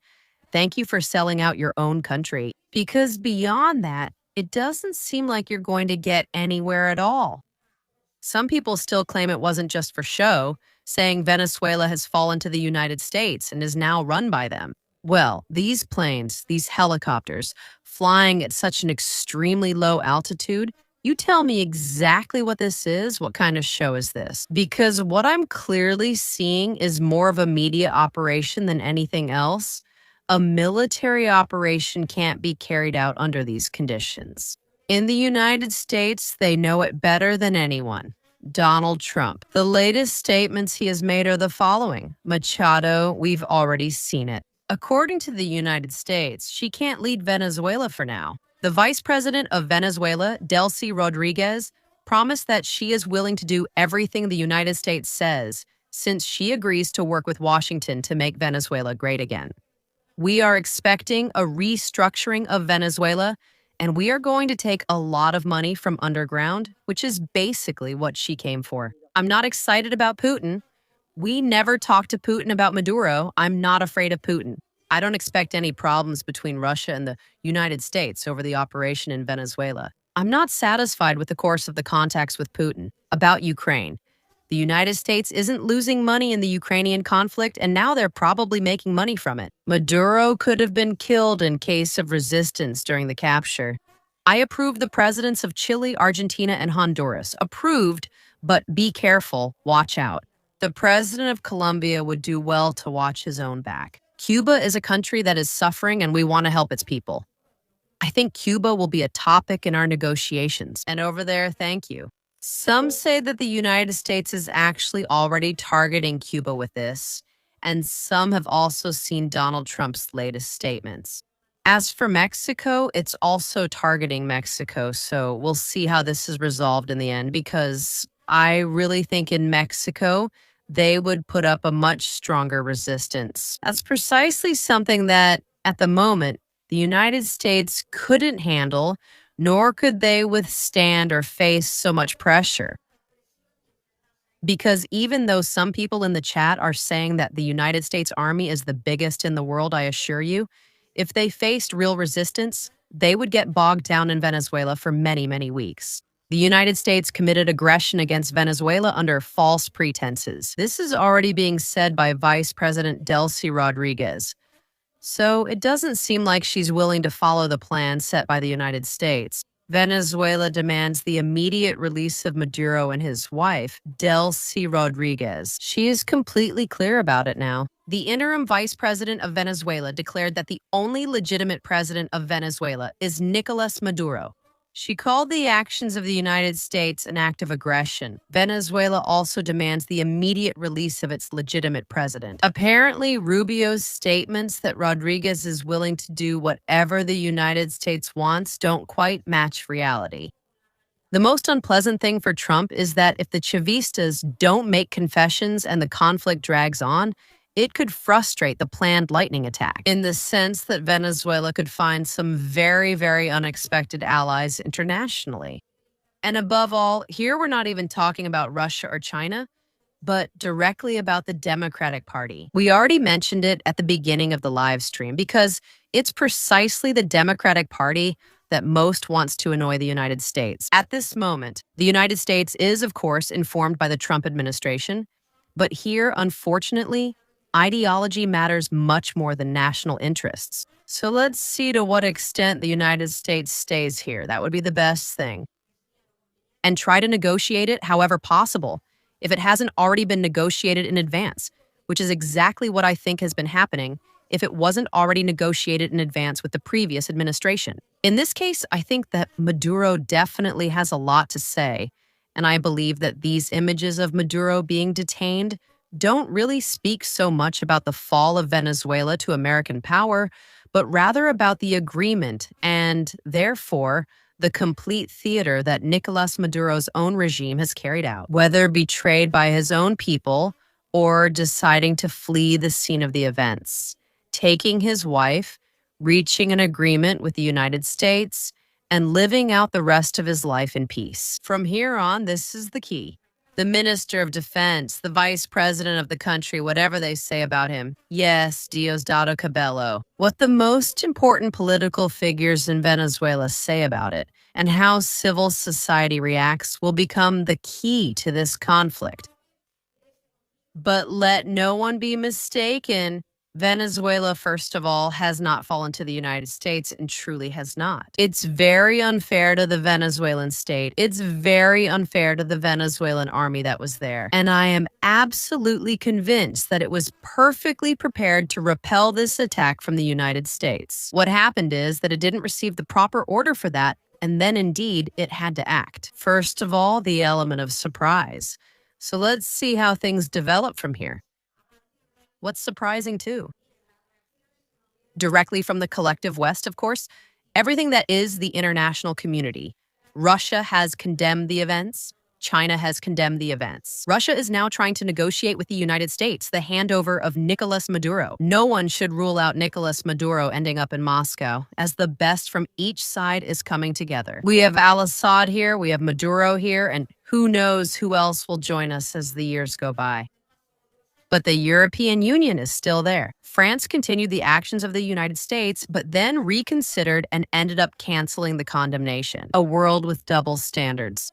Thank you for selling out your own country. Because beyond that, it doesn't seem like you're going to get anywhere at all. Some people still claim it wasn't just for show, saying Venezuela has fallen to the United States and is now run by them. Well, these planes, these helicopters, flying at such an extremely low altitude, you tell me exactly what this is. What kind of show is this? Because what I'm clearly seeing is more of a media operation than anything else. A military operation can't be carried out under these conditions. In the United States, they know it better than anyone. Donald Trump. The latest statements he has made are the following. Machado, we've already seen it. According to the United States, she can't lead Venezuela for now. The vice president of Venezuela, Delcy Rodriguez, promised that she is willing to do everything the United States says, since she agrees to work with Washington to make Venezuela great again. We are expecting a restructuring of Venezuela, and we are going to take a lot of money from underground, which is basically what she came for. I'm not excited about Putin. We never talked to Putin about Maduro. I'm not afraid of Putin. I don't expect any problems between Russia and the United States over the operation in Venezuela. I'm not satisfied with the course of the contacts with Putin about Ukraine. The United States isn't losing money in the Ukrainian conflict, and now they're probably making money from it. Maduro could have been killed in case of resistance during the capture. I approve the presidents of Chile, Argentina, and Honduras. Approved, but be careful, watch out. The president of Colombia would do well to watch his own back. Cuba is a country that is suffering, and we want to help its people. I think Cuba will be a topic in our negotiations. And over there, thank you. Some say that the United States is actually already targeting Cuba with this, and some have also seen Donald Trump's latest statements. As for Mexico, it's also targeting Mexico, so we'll see how this is resolved in the end, because I really think in Mexico, they would put up a much stronger resistance. That's precisely something that, at the moment, the United States couldn't handle, nor could they withstand or face so much pressure. Because even though some people in the chat are saying that the United States Army is the biggest in the world, I assure you, if they faced real resistance, they would get bogged down in Venezuela for many, many weeks. The United States committed aggression against Venezuela under false pretenses. This is already being said by Vice President Delcy Rodriguez. So it doesn't seem like she's willing to follow the plan set by the United States. Venezuela demands the immediate release of Maduro and his wife, Delcy Rodriguez. She is completely clear about it now. The interim vice president of Venezuela declared that the only legitimate president of Venezuela is Nicolas Maduro. She called the actions of the United States an act of aggression. Venezuela also demands the immediate release of its legitimate president. Apparently, Rubio's statements that Rodriguez is willing to do whatever the United States wants don't quite match reality. The most unpleasant thing for Trump is that if the Chavistas don't make confessions and the conflict drags on, it could frustrate the planned lightning attack, in the sense that Venezuela could find some very, very unexpected allies internationally. And above all, here we're not even talking about Russia or China, but directly about the Democratic Party. We already mentioned it at the beginning of the live stream because it's precisely the Democratic Party that most wants to annoy the United States. At this moment, the United States is, of course, informed by the Trump administration, but here, unfortunately, ideology matters much more than national interests. So let's see to what extent the United States stays here. That would be the best thing. And try to negotiate it however possible, if it hasn't already been negotiated in advance, which is exactly what I think has been happening if it wasn't already negotiated in advance with the previous administration. In this case, I think that Maduro definitely has a lot to say, and I believe that these images of Maduro being detained don't really speak so much about the fall of Venezuela to American power, but rather about the agreement and, therefore, the complete theater that Nicolas Maduro's own regime has carried out, whether betrayed by his own people or deciding to flee the scene of the events, taking his wife, reaching an agreement with the United States, and living out the rest of his life in peace. From here on, this is the key. The Minister of Defense, the Vice President of the country, whatever they say about him. Yes, Diosdado Cabello. What the most important political figures in Venezuela say about it and how civil society reacts will become the key to this conflict. But let no one be mistaken. Venezuela, first of all, has not fallen to the United States and truly has not. It's very unfair to the Venezuelan state. It's very unfair to the Venezuelan army that was there. And I am absolutely convinced that it was perfectly prepared to repel this attack from the United States. What happened is that it didn't receive the proper order for that, And then indeed, it had to act. First of all, the element of surprise. So let's see how things develop from here. What's surprising too? Directly from the collective West, of course, everything that is the international community. Russia has condemned the events. China has condemned the events. Russia is now trying to negotiate with the United States the handover of Nicolas Maduro. No one should rule out Nicolas Maduro ending up in Moscow, as the best from each side is coming together. We have al-Assad here, we have Maduro here, and who knows who else will join us as the years go by. But the European Union is still there. France continued the actions of the United States, but then reconsidered and ended up canceling the condemnation. A world with double standards.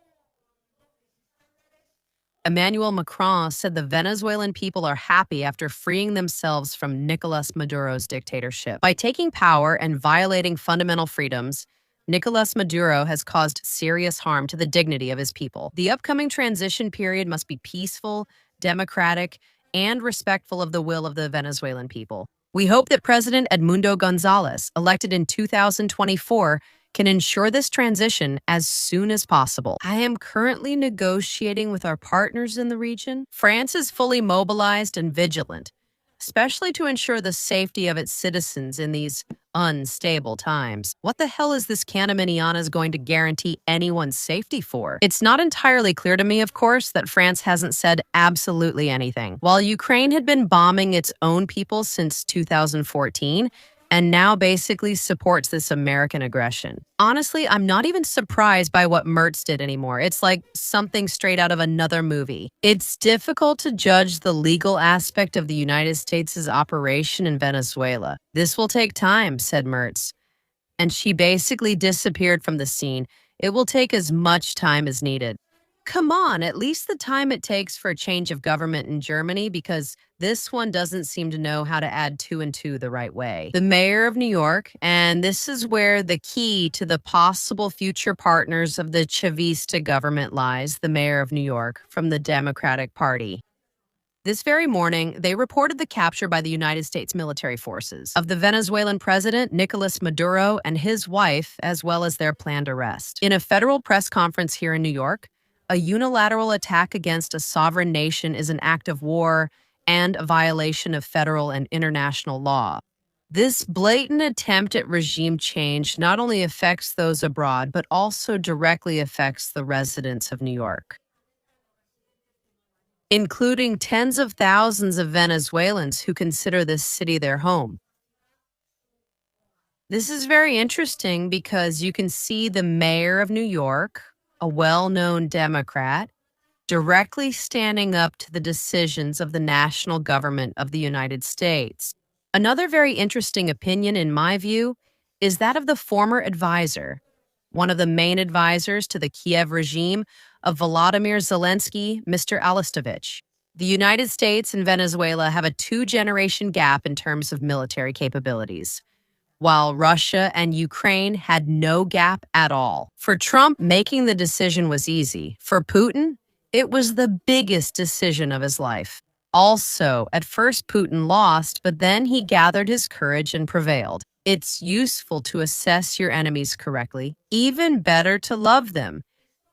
Emmanuel Macron said the Venezuelan people are happy after freeing themselves from Nicolas Maduro's dictatorship. By taking power and violating fundamental freedoms, Nicolas Maduro has caused serious harm to the dignity of his people. The upcoming transition period must be peaceful, democratic, and respectful of the will of the Venezuelan people. We hope that President Edmundo Gonzalez, elected in 2024, can ensure this transition as soon as possible. I am currently negotiating with our partners in the region. France is fully mobilized and vigilant, especially to ensure the safety of its citizens in these unstable times. What the hell is this Canaminiana going to guarantee anyone's safety for? It's not entirely clear to me, of course, that France hasn't said absolutely anything. While Ukraine had been bombing its own people since 2014, and now basically supports this American aggression. Honestly, I'm not even surprised by what Mertz did anymore. It's like something straight out of another movie. It's difficult to judge the legal aspect of the United States' operation in Venezuela. This will take time, said Mertz. And she basically disappeared from the scene. It will take as much time as needed. Come on, at least the time it takes for a change of government in Germany, because this one doesn't seem to know how to add 2 and 2 the right way. The mayor of New York, and this is where the key to the possible future partners of the Chavista government lies, the mayor of New York, from the Democratic Party. This very morning, they reported the capture by the United States military forces of the Venezuelan president, Nicolas Maduro, and his wife, as well as their planned arrest. In a federal press conference here in New York, a unilateral attack against a sovereign nation is an act of war and a violation of federal and international law. This blatant attempt at regime change not only affects those abroad, but also directly affects the residents of New York, including tens of thousands of Venezuelans who consider this city their home. This is very interesting because you can see the mayor of New York, a well-known Democrat, directly standing up to the decisions of the national government of the United States. Another very interesting opinion, in my view, is that of the former advisor, one of the main advisors to the Kiev regime of Volodymyr Zelensky, Mr. Alistovich. The United States and Venezuela have a 2-generation gap in terms of military capabilities, while Russia and Ukraine had no gap at all. For Trump, making the decision was easy. For Putin, it was the biggest decision of his life. Also, at first Putin lost, but then he gathered his courage and prevailed. It's useful to assess your enemies correctly, even better to love them.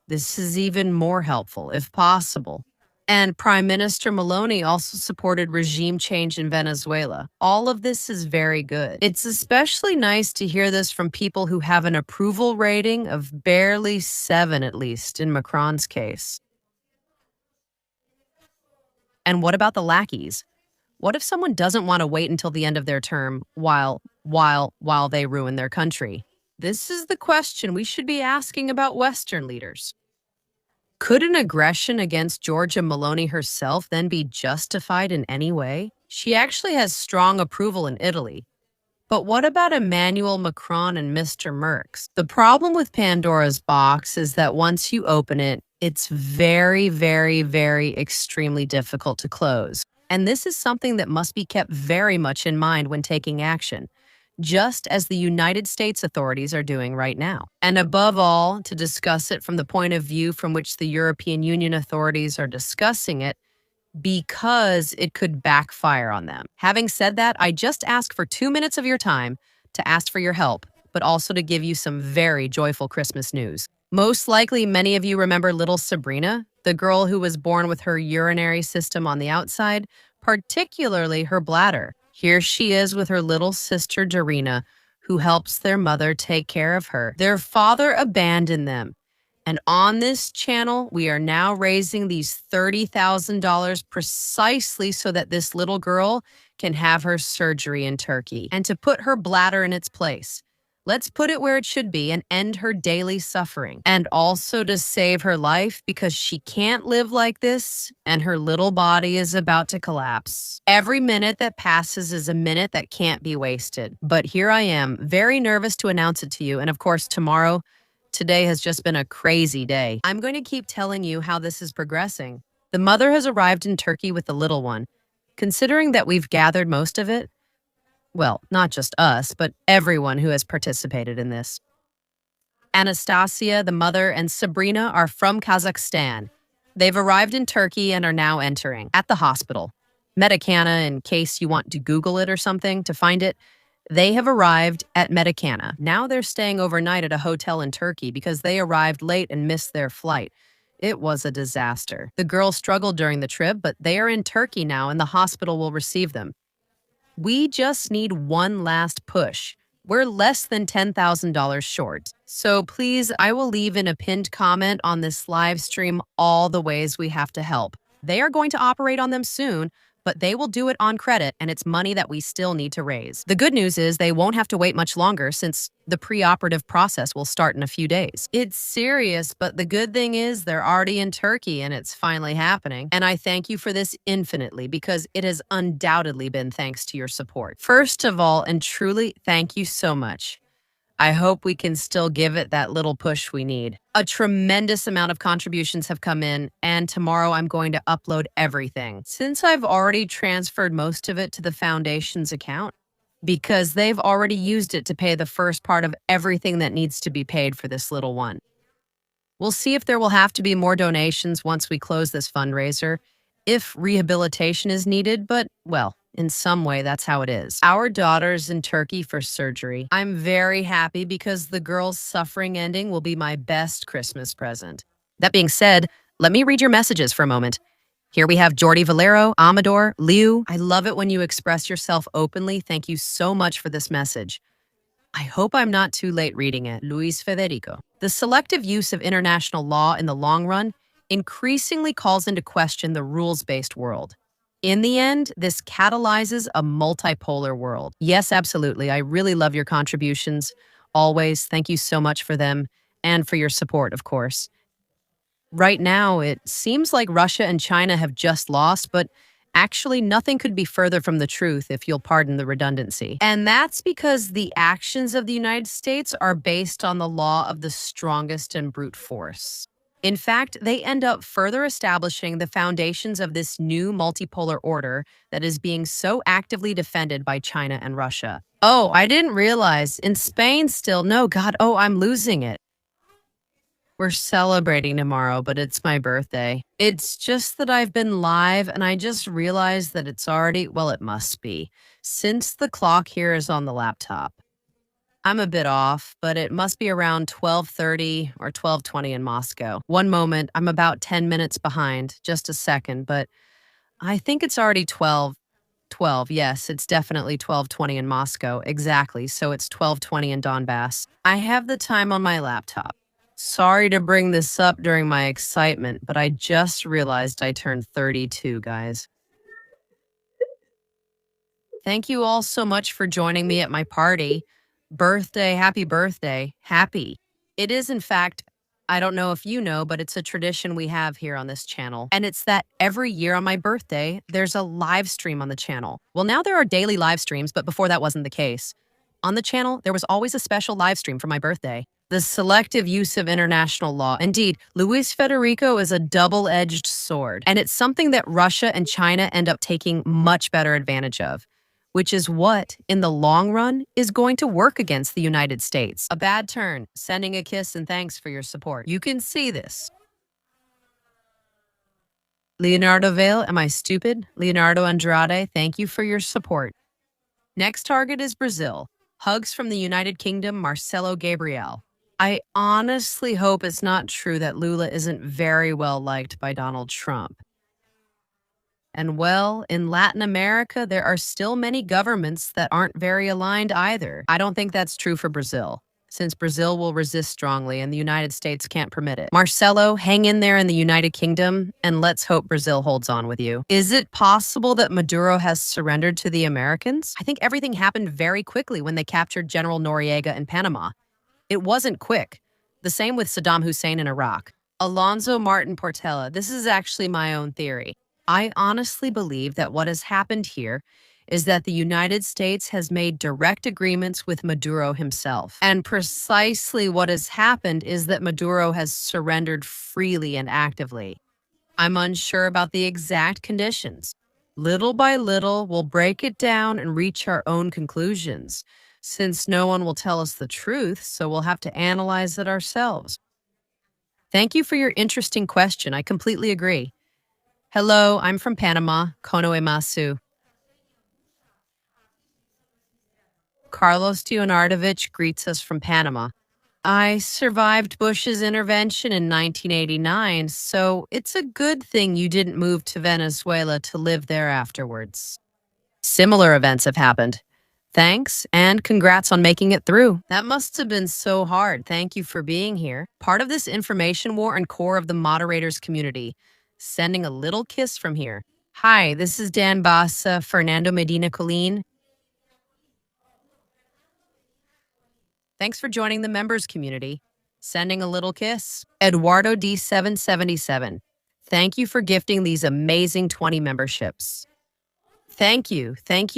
This is even more helpful, if possible. And Prime Minister Maloney also supported regime change in Venezuela. All of this is very good. It's especially nice to hear this from people who have an approval rating of barely 7, at least, in Macron's case. And what about the lackeys? What if someone doesn't want to wait until the end of their term while they ruin their country? This is the question we should be asking about Western leaders. Could an aggression against Giorgia Meloni herself then be justified in any way? She actually has strong approval in Italy. But what about Emmanuel Macron and Mr. Merckx? The problem with Pandora's box is that once you open it, it's very, very, very extremely difficult to close. And this is something that must be kept very much in mind when taking action, just as the United States authorities are doing right now. And above all, to discuss it from the point of view from which the European Union authorities are discussing it, because it could backfire on them. Having said that, I just ask for 2 minutes of your time to ask for your help, but but also to give you some very joyful Christmas news. Most likely, many of you remember little Sabrina, the girl who was born with her urinary system on the outside, particularly her bladder. Here she is with her little sister, Dorina, who helps their mother take care of her. Their father abandoned them. And on this channel, we are now raising these $30,000 precisely so that this little girl can have her surgery in Turkey and to put her bladder in its place. Let's put it where it should be and end her daily suffering. And also to save her life because she can't live like this and her little body is about to collapse. Every minute that passes is a minute that can't be wasted. But here I am, very nervous to announce it to you. And of course, today has just been a crazy day. I'm going to keep telling you how this is progressing. The mother has arrived in Turkey with the little one. Considering that we've gathered most of it, well, not just us, but everyone who has participated in this. Anastasia, the mother, and Sabrina are from Kazakhstan. They've arrived in Turkey and are now entering at the hospital. Medicana, in case you want to Google it or something to find it, they have arrived at Medicana. Now they're staying overnight at a hotel in Turkey because they arrived late and missed their flight. It was a disaster. The girls struggled during the trip, but they are in Turkey now and the hospital will receive them. We just need one last push. We're less than $10,000 short. So please, I will leave in a pinned comment on this live stream all the ways we have to help. They are going to operate on them soon, but they will do it on credit, and it's money that we still need to raise. The good news is they won't have to wait much longer since the preoperative process will start in a few days. It's serious, but the good thing is they're already in Turkey and it's finally happening. And I thank you for this infinitely because it has undoubtedly been thanks to your support. First of all, and truly, thank you so much. I hope we can still give it that little push we need. A tremendous amount of contributions have come in, and tomorrow I'm going to upload everything. Since I've already transferred most of it to the foundation's account, because they've already used it to pay the first part of everything that needs to be paid for this little one. We'll see if there will have to be more donations once we close this fundraiser, if rehabilitation is needed, but, well, in some way, that's how it is. Our daughter's in Turkey for surgery. I'm very happy because the girl's suffering ending will be my best Christmas present. That being said, let me read your messages for a moment. Here we have Jordi Valero, Amador, Liu. I love it when you express yourself openly. Thank you so much for this message. I hope I'm not too late reading it. Luis Federico. The selective use of international law in the long run increasingly calls into question the rules-based world. In the end, this catalyzes a multipolar world. Yes, absolutely. I really love your contributions. Always. Thank you so much for them and for your support, of course. Right now, it seems like Russia and China have just lost, but actually nothing could be further from the truth, if you'll pardon the redundancy. And that's because the actions of the United States are based on the law of the strongest and brute force. In fact, they end up further establishing the foundations of this new multipolar order that is being so actively defended by China and Russia. Oh, I didn't realize. In Spain still. No, God, I'm losing it. We're celebrating tomorrow, but it's my birthday. It's just that I've been live and I just realized that it's already, well, it must be, since the clock here is on the laptop. I'm a bit off, but it must be around 12:30 or 12:20 in Moscow. One moment, I'm about 10 minutes behind, just a second, but I think it's already 12. Yes, it's definitely 12:20 in Moscow. Exactly, so it's 12:20 in Donbass. I have the time on my laptop. Sorry to bring this up during my excitement, but I just realized I turned 32, guys. Thank you all so much for joining me at my party. Birthday, happy birthday, happy. It is, in fact, I don't know if you know, but it's a tradition we have here on this channel. And it's that every year on my birthday, there's a live stream on the channel. Well, now there are daily live streams, but before that wasn't the case. On the channel, there was always a special live stream for my birthday. The selective use of international law. Indeed, Luis Federico is a double-edged sword, and it's something that Russia and China end up taking much better advantage of, which is what, in the long run, is going to work against the United States. A bad turn, sending a kiss and thanks for your support. You can see this. Leonardo Vale, am I stupid? Leonardo Andrade, thank you for your support. Next target is Brazil. Hugs from the United Kingdom, Marcelo Gabriel. I honestly hope it's not true that Lula isn't very well liked by Donald Trump. And well, in Latin America, there are still many governments that aren't very aligned either. I don't think that's true for Brazil, since Brazil will resist strongly and the United States can't permit it. Marcelo, hang in there in the United Kingdom, and let's hope Brazil holds on with you. Is it possible that Maduro has surrendered to the Americans? I think everything happened very quickly when they captured General Noriega in Panama. It wasn't quick. The same with Saddam Hussein in Iraq. Alonso Martin Portela, this is actually my own theory. I honestly believe that what has happened here is that the United States has made direct agreements with Maduro himself. And precisely what has happened is that Maduro has surrendered freely and actively. I'm unsure about the exact conditions. Little by little, we'll break it down and reach our own conclusions, since no one will tell us the truth, so we'll have to analyze it ourselves. Thank you for your interesting question. I completely agree. Hello, I'm from Panama, Konoe Masu. Carlos Leonardovich greets us from Panama. I survived Bush's intervention in 1989, so it's a good thing you didn't move to Venezuela to live there afterwards. Similar events have happened. Thanks, and congrats on making it through. That must have been so hard. Thank you for being here. Part of this information war and core of the moderators community. Sending a little kiss from here. Hi, this is Dan Bassa, Fernando Medina Colleen. Thanks for joining the members community. Sending a little kiss. Eduardo D777. Thank you for gifting these amazing 20 memberships. Thank you,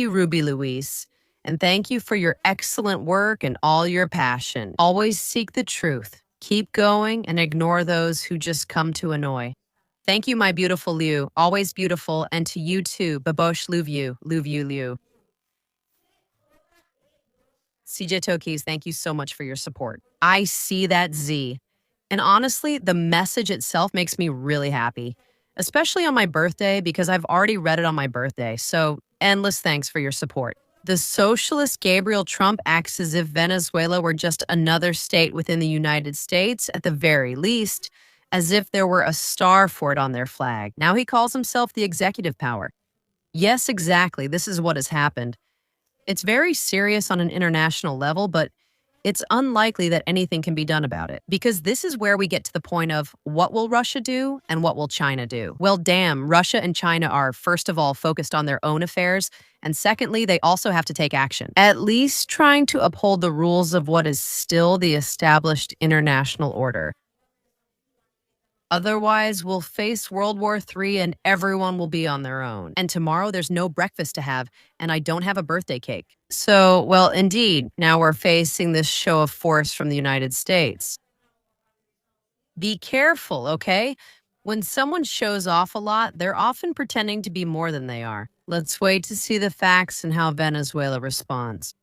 Ruby Louise. And thank you for your excellent work and all your passion. Always seek the truth. Keep going and ignore those who just come to annoy. Thank you, my beautiful Liu. Always beautiful. And to you too, Babosh Liu. CJ Tokis, thank you so much for your support. I see that Z. And honestly, the message itself makes me really happy, especially on my birthday because I've already read it on my birthday. So endless thanks for your support. The socialist Gabriel Trump acts as if Venezuela were just another state within the United States, at the very least, as if there were a star for it on their flag. Now he calls himself the executive power. Yes, exactly. This is what has happened. It's very serious on an international level, but it's unlikely that anything can be done about it, because this is where we get to the point of what will Russia do and what will China do? Well, damn, Russia and China are, first of all, focused on their own affairs, and secondly, they also have to take action, at least trying to uphold the rules of what is still the established international order. Otherwise, we'll face World War III and everyone will be on their own. And tomorrow there's no breakfast to have, and I don't have a birthday cake. So, well, indeed, now we're facing this show of force from the United States. Be careful, okay? When someone shows off a lot, they're often pretending to be more than they are. Let's wait to see the facts and how Venezuela responds.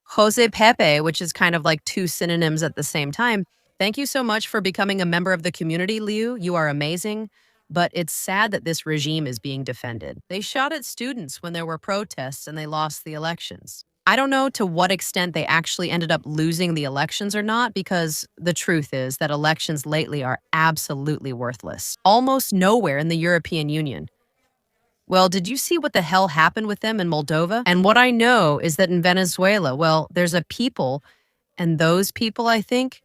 Jose Pepe, which is kind of like two synonyms at the same time. Thank you so much for becoming a member of the community, Liu. You are amazing, but it's sad that this regime is being defended. They shot at students when there were protests and they lost the elections. I don't know to what extent they actually ended up losing the elections or not, because the truth is that elections lately are absolutely worthless. Almost nowhere in the European Union. Well, did you see what the hell happened with them in Moldova? And what I know is that in Venezuela, well, there's a people, and those people, I think,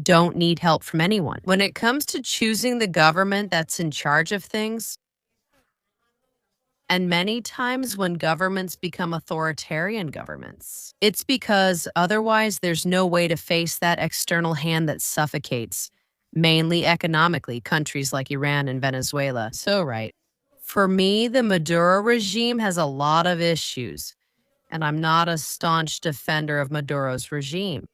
don't need help from anyone. When it comes to choosing the government that's in charge of things, and many times when governments become authoritarian governments, it's because otherwise there's no way to face that external hand that suffocates, mainly economically, countries like Iran and Venezuela. So right. For me, the Maduro regime has a lot of issues, and I'm not a staunch defender of Maduro's regime.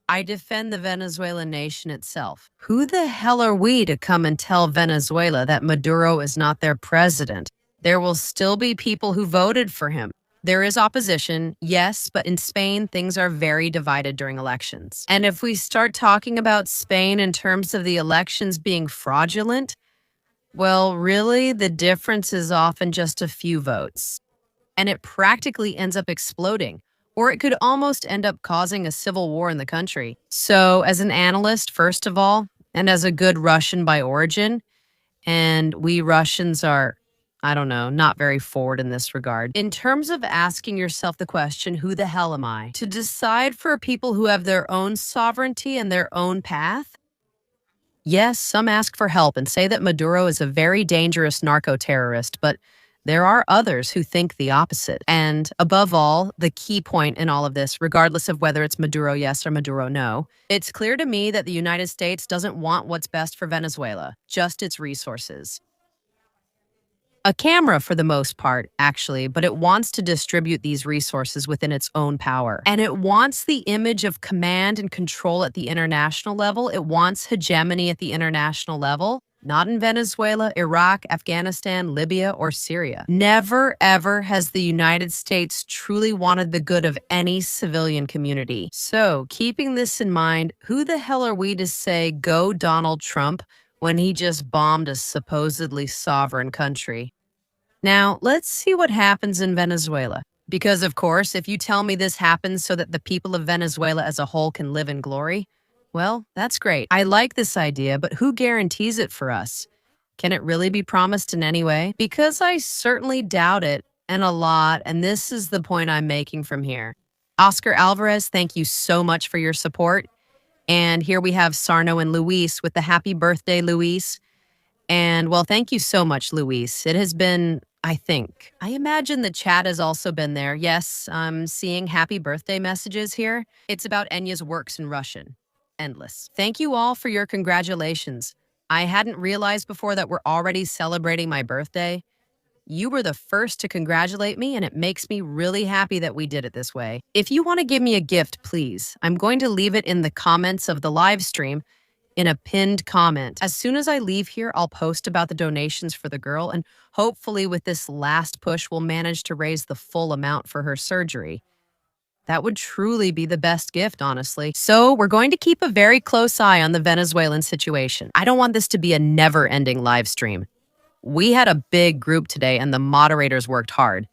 I defend the Venezuelan nation itself. Who the hell are we to come and tell Venezuela that Maduro is not their president? There will still be people who voted for him. There is opposition, yes, but in Spain, things are very divided during elections. And if we start talking about Spain in terms of the elections being fraudulent, well, really, the difference is often just a few votes. And it practically ends up exploding. or it could almost end up causing a civil war in the country. So, as an analyst, first of all, and as a good Russian by origin, and we Russians are, I don't know, not very forward in this regard. In terms of asking yourself the question, who the hell am I? To decide for people who have their own sovereignty and their own path? Yes, some ask for help and say that Maduro is a very dangerous narco terrorist, but there are others who think the opposite. And above all, the key point in all of this, regardless of whether it's Maduro yes or Maduro no, it's clear to me that the United States doesn't want what's best for Venezuela, just its resources. A camera for the most part, actually, but it wants to distribute these resources within its own power. And it wants the image of command and control at the international level. It wants hegemony at the international level, not in Venezuela, Iraq, Afghanistan, Libya, or Syria. Never, ever has the United States truly wanted the good of any civilian community. So, keeping this in mind, who the hell are we to say, go Donald Trump, when he just bombed a supposedly sovereign country? Now, let's see what happens in Venezuela. Because, of course, if you tell me this happens so that the people of Venezuela as a whole can live in glory, well, that's great. I like this idea, but who guarantees it for us? Can it really be promised in any way? Because I certainly doubt it, and a lot, and this is the point I'm making from here. Oscar Alvarez, thank you so much for your support. And here we have Sarno and Luis with the happy birthday, Luis. And well, thank you so much, Luis. It has been, I imagine the chat has also been there. Yes, I'm seeing happy birthday messages here. It's about Enya's works in Russian. Endless. Thank you all for your congratulations. I hadn't realized before that we're already celebrating my birthday. You were the first to congratulate me, and it makes me really happy that we did it this way. If you want to give me a gift, please, I'm going to leave it in the comments of the live stream in a pinned comment. As soon as I leave here, I'll post about the donations for the girl, and hopefully with this last push, we'll manage to raise the full amount for her surgery. That would truly be the best gift, honestly. So we're going to keep a very close eye on the Venezuelan situation. I don't want this to be a never-ending live stream. We had a big group today, and the moderators worked hard.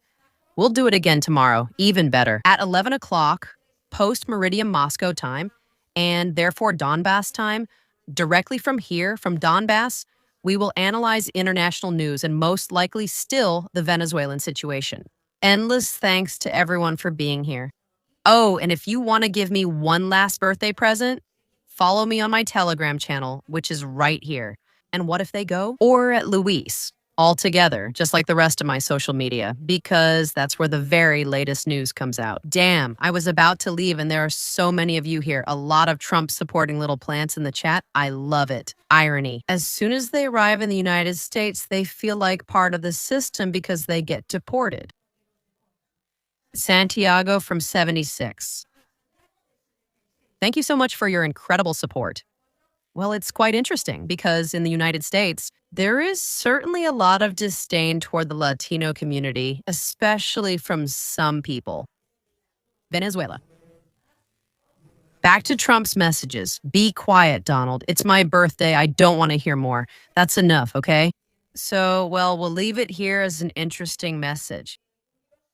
We'll do it again tomorrow, even better. At 11 o'clock, post-meridian Moscow time, and therefore Donbass time, directly from here, from Donbass, we will analyze international news and most likely still the Venezuelan situation. Endless thanks to everyone for being here. Oh, and if you want to give me one last birthday present, follow me on my Telegram channel, which is right here. And what if they go? Or at Luis, all together, just like the rest of my social media, because that's where the very latest news comes out. Damn, I was about to leave and there are so many of you here. A lot of Trump supporting little plants in the chat. I love it. Irony. As soon as they arrive in the United States, they feel like part of the system because they get deported. Santiago from 76. Thank you so much for your incredible support. Well, it's quite interesting because in the United States, there is certainly a lot of disdain toward the Latino community, especially from some people. Venezuela. Back to Trump's messages. Be quiet, Donald. It's my birthday. I don't want to hear more. That's enough, okay? So, well, we'll leave it here as an interesting message.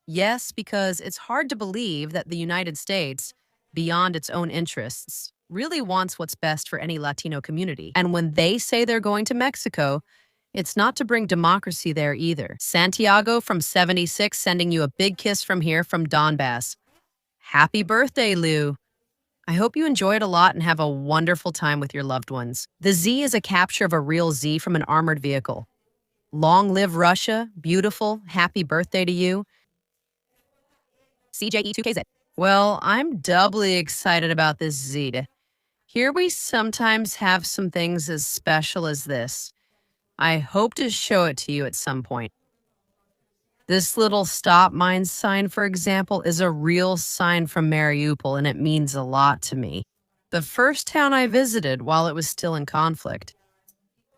Yes, because it's hard to believe that the United States, beyond its own interests, really wants what's best for any Latino community. And when they say they're going to Mexico, it's not to bring democracy there either. Santiago from 76 sending you a big kiss from here from Donbass. Happy birthday, Lou. I hope you enjoy it a lot and have a wonderful time with your loved ones. The Z is a capture of a real Z from an armored vehicle. Long live Russia. Beautiful. Happy birthday to you. CJE2KZ. Well, I'm doubly excited about this Z. Here we sometimes have some things as special as this. I hope to show it to you at some point. This little stop mine sign, for example, is a real sign from Mariupol, and it means a lot to me. The first town I visited while it was still in conflict.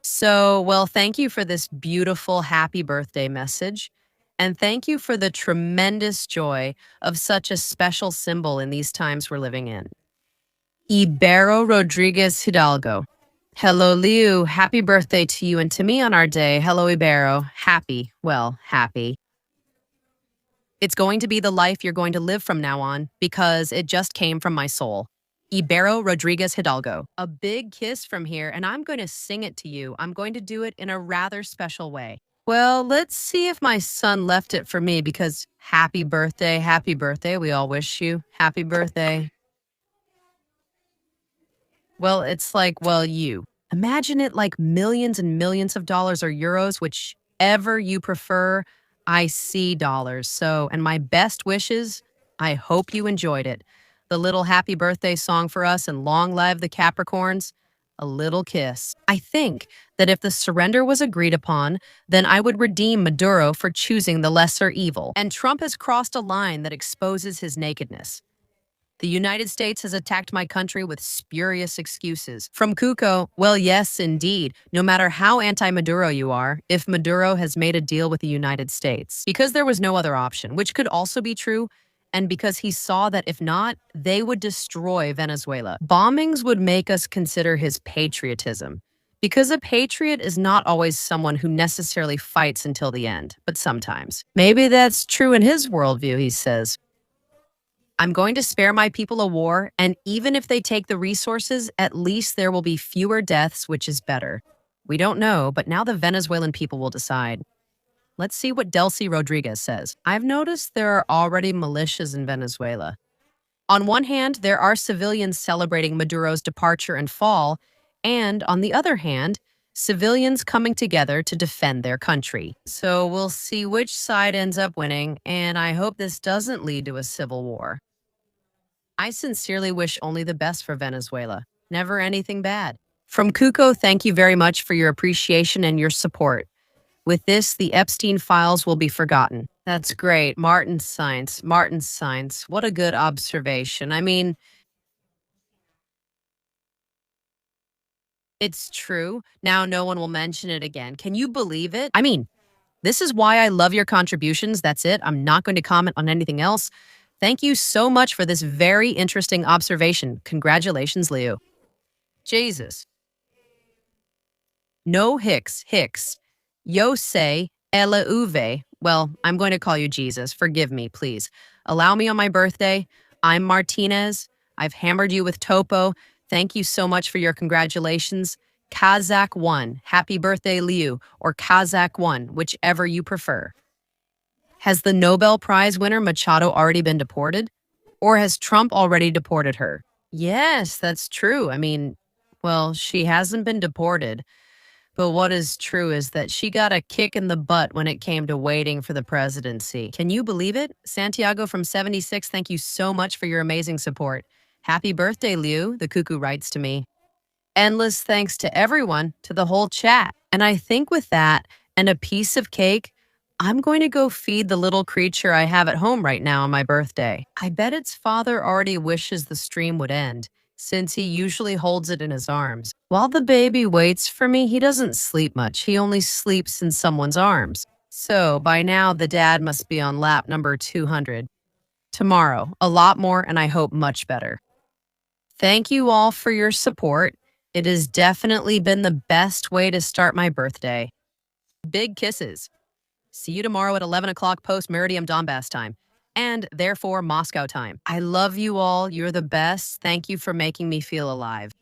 So, well, thank you for this beautiful happy birthday message. And thank you for the tremendous joy of such a special symbol in these times we're living in. Ibero Rodriguez Hidalgo. Hello, Liu. Happy birthday to you and to me on our day. Hello, Ibero. Happy. Well, happy. It's going to be the life you're going to live from now on because it just came from my soul. Ibero Rodriguez Hidalgo. A big kiss from here, and I'm going to sing it to you. I'm going to do it in a rather special way. Well, let's see if my son left it for me because happy birthday, happy birthday. We all wish you happy birthday. Well, it's like, well, you. Imagine it like millions and millions of dollars or euros, whichever you prefer. I see dollars. So, and my best wishes, I hope you enjoyed it. The little happy birthday song for us and long live the Capricorns. A little kiss. I think that if the surrender was agreed upon, then I would redeem Maduro for choosing the lesser evil. And Trump has crossed a line that exposes his nakedness. The United States has attacked my country with spurious excuses. From Cuco, well, yes, indeed. No matter how anti-Maduro you are, if Maduro has made a deal with the United States, because there was no other option, which could also be true, and because he saw that if not, they would destroy Venezuela. Bombings would make us consider his patriotism. Because a patriot is not always someone who necessarily fights until the end, but sometimes. Maybe that's true in his worldview, he says. I'm going to spare my people a war, and even if they take the resources, at least there will be fewer deaths, which is better. We don't know, but now the Venezuelan people will decide. Let's see what Delcy Rodriguez says. I've noticed there are already militias in Venezuela. On one hand, there are civilians celebrating Maduro's departure and fall, and on the other hand, civilians coming together to defend their country. So we'll see which side ends up winning, and I hope this doesn't lead to a civil war. I sincerely wish only the best for Venezuela. Never anything bad. From Cuco, thank you very much for your appreciation and your support. With this, the Epstein files will be forgotten. That's great. Martin Science. What a good observation. I mean, it's true. Now no one will mention it again. Can you believe it? I mean, this is why I love your contributions. That's it. I'm not going to comment on anything else. Thank you so much for this very interesting observation. Congratulations, Leo. Jesus. No Hicks. Yo say, Ella Uve. Well, I'm going to call you Jesus. Forgive me, please. Allow me on my birthday. I'm Martinez. I've hammered you with Topo. Thank you so much for your congratulations. Kazakh 1. Happy birthday, Liu. Or Kazakh 1, whichever you prefer. Has the Nobel Prize winner Machado already been deported? Or has Trump already deported her? Yes, that's true. I mean, well, she hasn't been deported. But what is true is that she got a kick in the butt when it came to waiting for the presidency. Can you believe it? Santiago from 76, thank you so much for your amazing support. Happy birthday, Liu, the cuckoo writes to me. Endless thanks to everyone, to the whole chat. And I think with that and a piece of cake, I'm going to go feed the little creature I have at home right now on my birthday. I bet its father already wishes the stream would end, since he usually holds it in his arms. While the baby waits for me, he doesn't sleep much. He only sleeps in someone's arms. So by now, the dad must be on lap number 200. Tomorrow, a lot more, and I hope much better. Thank you all for your support. It has definitely been the best way to start my birthday. Big kisses. See you tomorrow at 11 o'clock post-Meridium Donbass time, and therefore Moscow time. I love you all. You're the best. Thank you for making me feel alive.